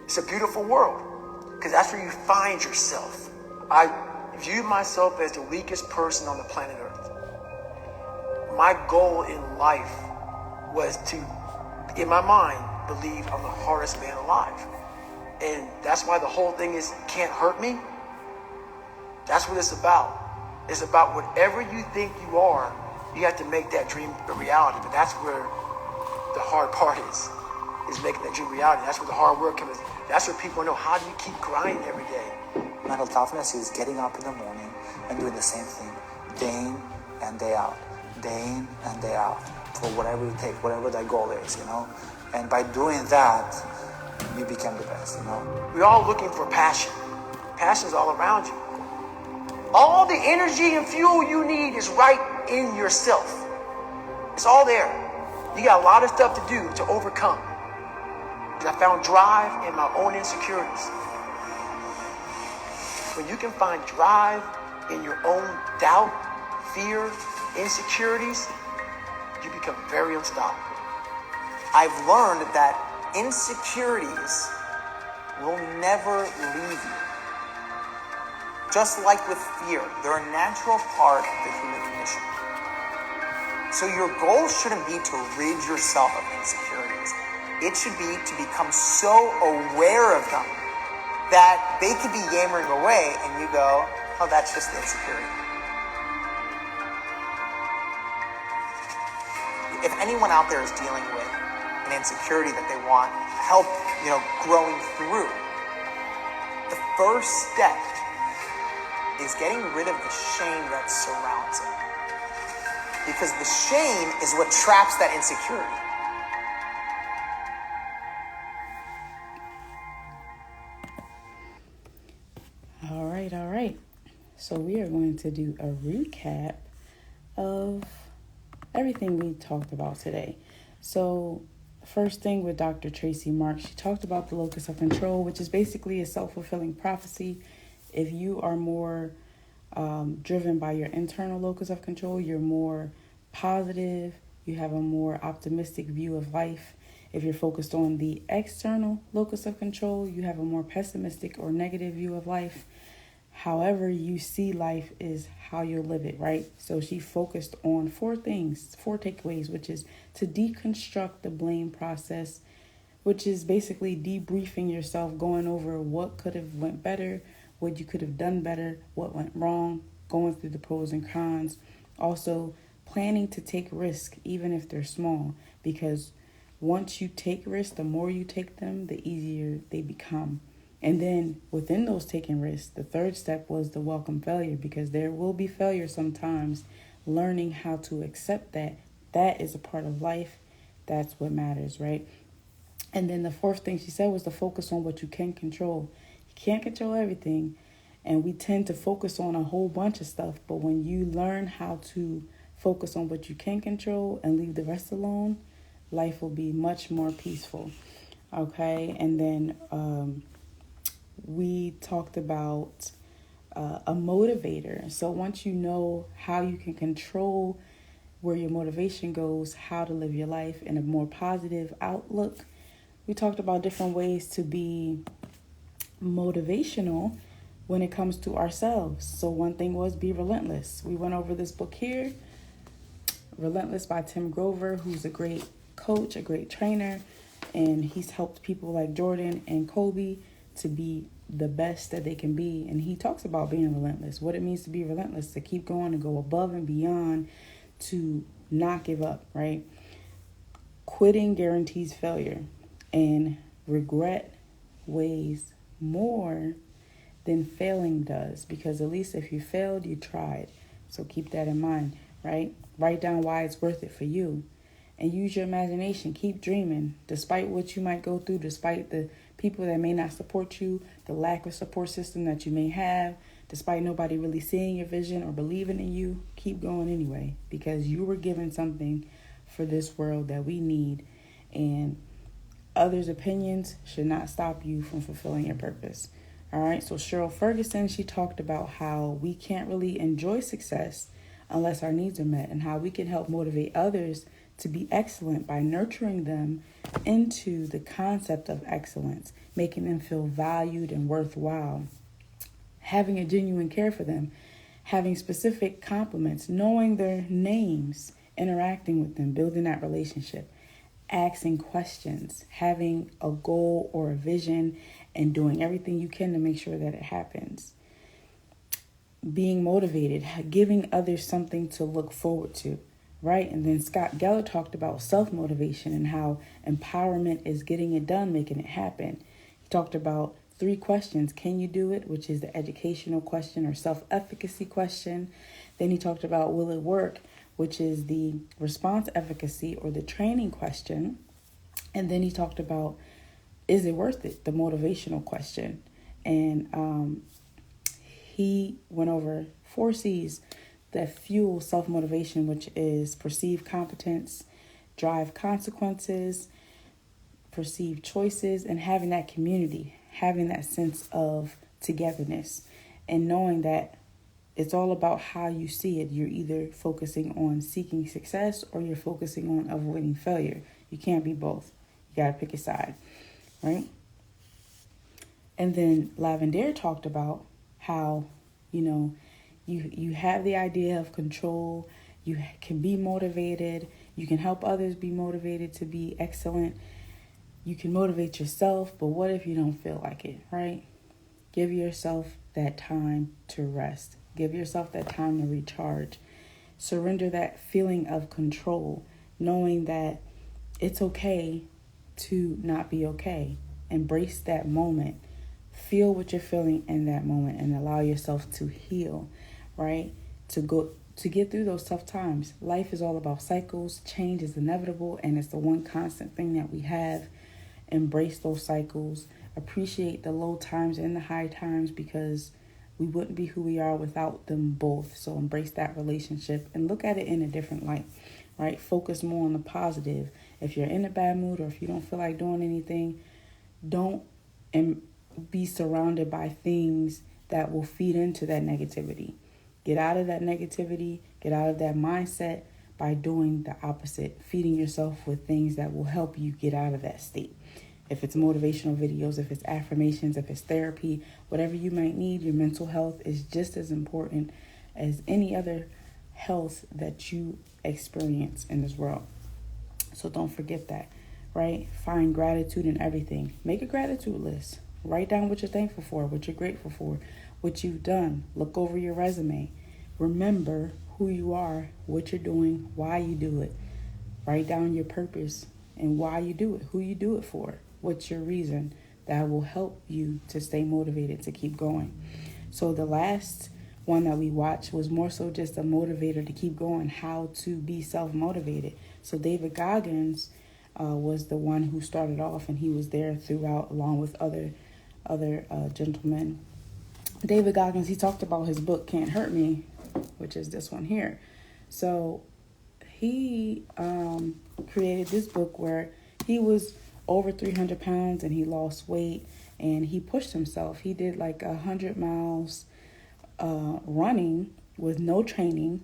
S13: It's a beautiful world because that's where you find yourself. I view myself as the weakest person on the planet Earth. My goal in life was to, in my mind, believe I'm the hardest man alive. And that's why the whole thing is can't hurt me. That's what it's about. It's about whatever you think you are, you have to make that dream a reality. But that's where the hard part is making that dream reality. That's where the hard work comes. That's where people know, how do you keep grinding every day?
S16: Mental toughness is getting up in the morning and doing the same thing day in and day out. Day in and day out for whatever it takes, whatever that goal is, you know. And by doing that, you become the best, you know.
S13: We're all looking for passion. Passion's all around you. All the energy and fuel you need is right in yourself. It's all there. You got a lot of stuff to do to overcome. I found drive in my own insecurities. When you can find drive in your own doubt, fear, insecurities, you become very unstoppable.
S16: I've learned that insecurities will never leave you. Just like with fear, they're a natural part of the human condition. So your goal shouldn't be to rid yourself of insecurities. It should be to become so aware of them that they could be yammering away and you go, oh, that's just the insecurity. If anyone out there is dealing with an insecurity that they want help, you know, growing through, the first step is getting rid of the shame that surrounds it. Because the shame is what traps that insecurity.
S1: All right. So we are going to do a recap of everything we talked about today. So first thing with Dr. Tracy Marks, she talked about the locus of control, which is basically a self-fulfilling prophecy. If you are more driven by your internal locus of control, you're more positive, you have a more optimistic view of life. If you're focused on the external locus of control, you have a more pessimistic or negative view of life. However you see life is how you'll live it, right? So she focused on 4 takeaways, which is to deconstruct the blame process, which is basically debriefing yourself, going over what could have went better, what you could have done better, what went wrong, going through the pros and cons. Also, planning to take risks, even if they're small, because once you take risks, the more you take them, the easier they become. And then within those taking risks, the third step was the welcome failure, because there will be failure sometimes. Learning how to accept that is a part of life. That's what matters, right? And then the fourth thing she said was to focus on what you can control. You can't control everything, and we tend to focus on a whole bunch of stuff. But when you learn how to focus on what you can control and leave the rest alone, life will be much more peaceful. Okay, and then we talked about a motivator. So once you know how you can control where your motivation goes, how to live your life in a more positive outlook, we talked about different ways to be motivational when it comes to ourselves. So one thing was be relentless. We went over this book here, Relentless by Tim Grover, who's a great coach, a great trainer, and he's helped people like Jordan and Kobe to be the best that they can be. And he talks about being relentless, what it means to be relentless, to keep going and go above and beyond, to not give up, right? Quitting guarantees failure, and regret weighs more than failing does, because at least if you failed, you tried. So keep that in mind, right? Write down why it's worth it for you, and use your imagination. Keep dreaming, despite what you might go through, despite the people that may not support you, the lack of support system that you may have, despite nobody really seeing your vision or believing in you. Keep going anyway, because you were given something for this world that we need, and others' opinions should not stop you from fulfilling your purpose. All right, so Cheryl Ferguson, she talked about how we can't really enjoy success unless our needs are met, and how we can help motivate others to be excellent by nurturing them into the concept of excellence, making them feel valued and worthwhile, having a genuine care for them, having specific compliments, knowing their names, interacting with them, building that relationship, asking questions, having a goal or a vision, and doing everything you can to make sure that it happens. Being motivated, giving others something to look forward to, right? And then Scott Geller talked about self-motivation and how empowerment is getting it done, making it happen. He talked about 3 questions. Can you do it? Which is the educational question or self-efficacy question. Then he talked about will it work? Which is the response efficacy or the training question. And then he talked about is it worth it? The motivational question. And he went over 4 C's that fuel self-motivation, which is perceived competence, drive consequences, perceived choices, and having that community, having that sense of togetherness, and knowing that it's all about how you see it. You're either focusing on seeking success or you're focusing on avoiding failure. You can't be both. You got to pick a side, right? And then Lavender talked about how, you have the idea of control. You can be motivated. You can help others be motivated to be excellent. You can motivate yourself, but what if you don't feel like it, right? Give yourself that time to rest. Give yourself that time to recharge. Surrender that feeling of control, knowing that it's okay to not be okay. Embrace that moment. Feel what you're feeling in that moment and allow yourself to heal, right? To get through those tough times. Life is all about cycles. Change is inevitable, and it's the one constant thing that we have. Embrace those cycles. Appreciate the low times and the high times, because we wouldn't be who we are without them both. So embrace that relationship and look at it in a different light, right? Focus more on the positive. If you're in a bad mood or if you don't feel like doing anything, don't be surrounded by things that will feed into that negativity. Get out of that negativity, get out of that mindset by doing the opposite, feeding yourself with things that will help you get out of that state. If it's motivational videos, if it's affirmations, if it's therapy, whatever you might need, your mental health is just as important as any other health that you experience in this world. So don't forget that, right? Find gratitude in everything. Make a gratitude list. Write down what you're thankful for, what you're grateful for, what you've done. Look over your resume. remember who you are, what you're doing, why you do it. Write down your purpose and why you do it, who you do it for, what's your reason. That will help you to stay motivated to keep going. So the last one that we watched was more so just a motivator to keep going, how to be self-motivated. So David Goggins was the one who started off, and he was there throughout along with other gentlemen. David Goggins, he talked about his book Can't Hurt Me, which is this one here. So he created this book where he was over 300 pounds and he lost weight and he pushed himself. He did like 100 miles running with no training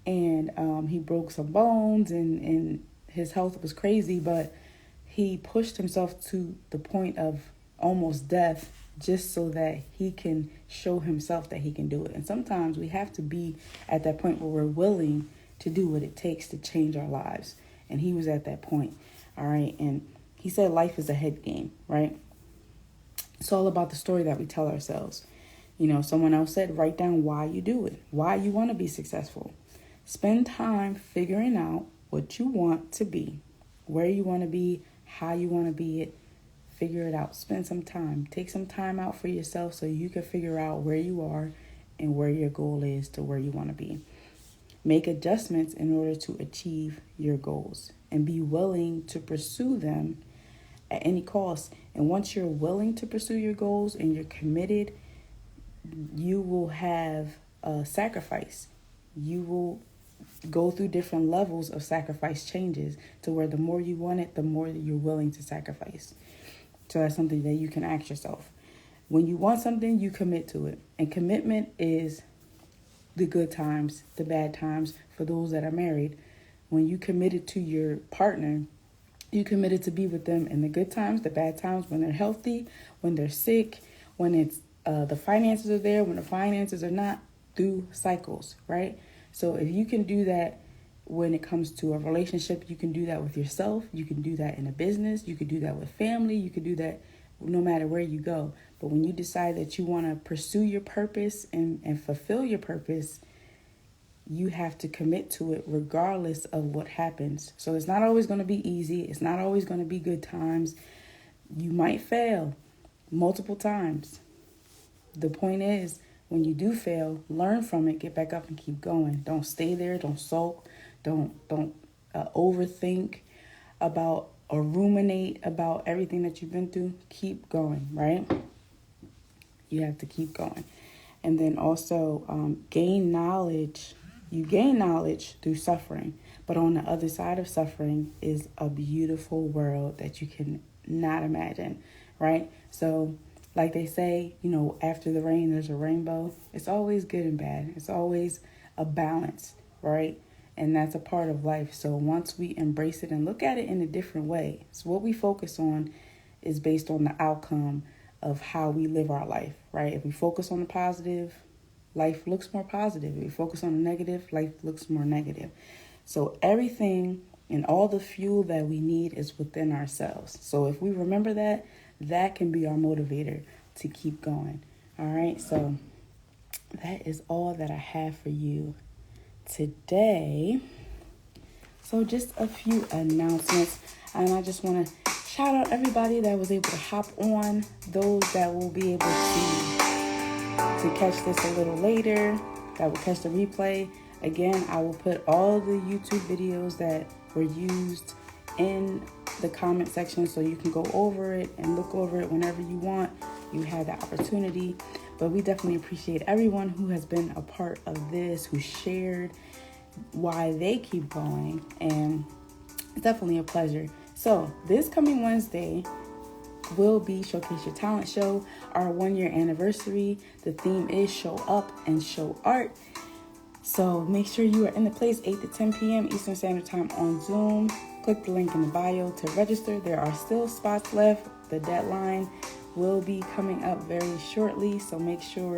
S1: and he broke some bones and his health was crazy, but he pushed himself to the point of almost death just so that he can show himself that he can do it. And sometimes we have to be at that point where we're willing to do what it takes to change our lives. And he was at that point. All right. And he said life is a head game, right? It's all about the story that we tell ourselves. You know, someone else said, write down why you do it, why you want to be successful. Spend time figuring out what you want to be, where you want to be, how you want to be it. Figure it out. Spend some time. Take some time out for yourself so you can figure out where you are and where your goal is to where you want to be. Make adjustments in order to achieve your goals and be willing to pursue them at any cost. And once you're willing to pursue your goals and you're committed, you will have a sacrifice. You will go through different levels of sacrifice changes to where the more you want it, the more that you're willing to sacrifice. So that's something that you can ask yourself. When you want something, you commit to it. And commitment is the good times, the bad times for those that are married. When you committed to your partner, you committed to be with them in the good times, the bad times, when they're healthy, when they're sick, when it's the finances are there, when the finances are not, through cycles, right? So if you can do that when it comes to a relationship, you can do that with yourself. You can do that in a business. You can do that with family. You can do that no matter where you go. But when you decide that you want to pursue your purpose and fulfill your purpose, you have to commit to it regardless of what happens. So it's not always going to be easy. It's not always going to be good times. You might fail multiple times. The point is, when you do fail, learn from it, get back up and keep going. Don't stay there. Don't sulk. Don't overthink about or ruminate about everything that you've been through. Keep going, right? You have to keep going. And then also gain knowledge. You gain knowledge through suffering. But on the other side of suffering is a beautiful world that you can not imagine, right? So like they say, you know, after the rain, there's a rainbow. It's always good and bad. It's always a balance, right? And that's a part of life. So once we embrace it and look at it in a different way, so what we focus on is based on the outcome of how we live our life, right? If we focus on the positive, life looks more positive. If we focus on the negative, life looks more negative. So everything and all the fuel that we need is within ourselves. So if we remember that, that can be our motivator to keep going. All right, so that is all that I have for you today. So just a few announcements, and I just want to shout out everybody that was able to hop on, those that will be able to catch this a little later, that will catch the replay. Again, I will put all the YouTube videos that were used in the comment section so you can go over it and look over it whenever you want. You have the opportunity. But we definitely appreciate everyone who has been a part of this, who shared why they keep going. And it's definitely a pleasure. So this coming Wednesday will be Showcase Your Talent Show, our 1-year anniversary. The theme is Show Up and Show Art. So make sure you are in the place 8 to 10 p.m. Eastern Standard Time on Zoom. Click the link in the bio to register. There are still spots left. The deadline will be coming up very shortly. So make sure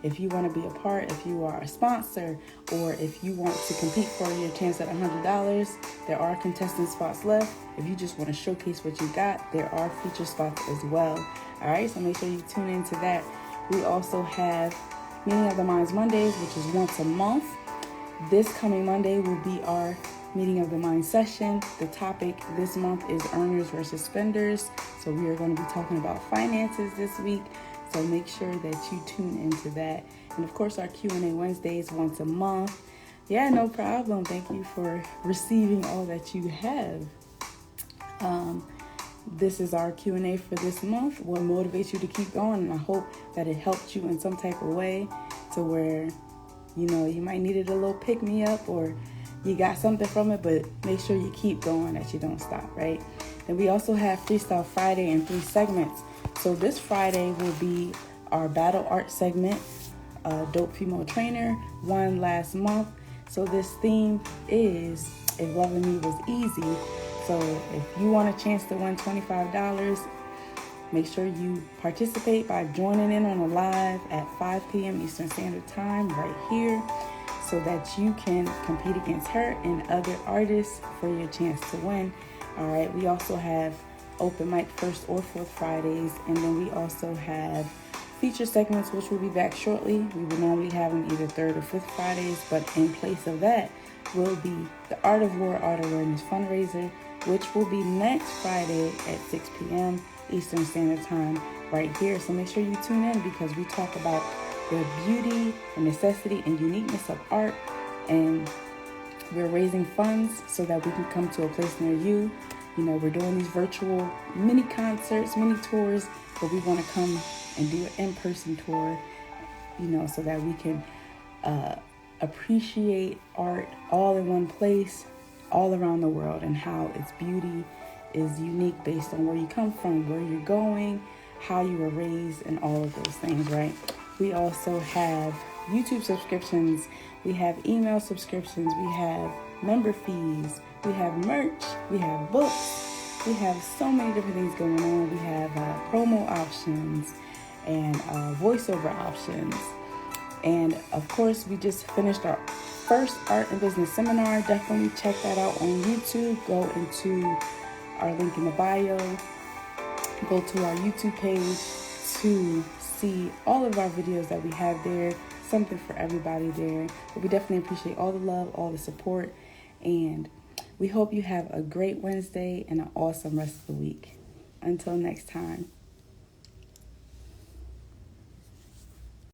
S1: if you want to be a part, if you are a sponsor, or if you want to compete for your chance at $100, there are contestant spots left. If you just want to showcase what you got, there are feature spots as well. All right, so make sure you tune into that. We also have Meeting of the Minds Mondays, which is once a month. This coming Monday will be our Meeting of the Mind session. The topic this month is earners versus spenders. So we are going to be talking about finances this week. So make sure that you tune into that. And of course, our Q&A Wednesdays once a month. Yeah, no problem. Thank you for receiving all that you have. This is our Q&A for this month. What motivates you to keep going? And I hope that it helped you in some type of way to where, you might need it a little pick-me-up or you got something from it, but make sure you keep going, that you don't stop, right? And we also have Freestyle Friday in 3 segments. So this Friday will be our Battle Art segment, Dope Female Trainer, won last month. So this theme is If Loving Me Was Easy. So if you want a chance to win $25, make sure you participate by joining in on a live at 5 p.m. Eastern Standard Time right here so that you can compete against her and other artists for your chance to win. All right, we also have open mic first or fourth Fridays, and then we also have feature segments, which will be back shortly. We would normally have them either third or fifth Fridays, but in place of that will be the Art of War Art Awareness Fundraiser, which will be next Friday at 6 p.m. Eastern Standard Time right here. So make sure you tune in because we talk about the beauty and necessity and uniqueness of art, and we're raising funds so that we can come to a place near you. We're doing these virtual mini concerts, mini tours, but we want to come and do an in-person tour, so that we can appreciate art all in one place, all around the world, and how its beauty is unique based on where you come from, where you're going, how you were raised, and all of those things, right? We also have YouTube subscriptions, we have email subscriptions, we have member fees, we have merch, we have books, we have so many different things going on. We have promo options and voiceover options. And of course, we just finished our first art and business seminar. Definitely check that out on YouTube. Go into our link in the bio, go to our YouTube page to see all of our videos that we have there. Something for everybody there. But we definitely appreciate all the love, all the support, and we hope you have a great Wednesday and an awesome rest of the week. Until next time.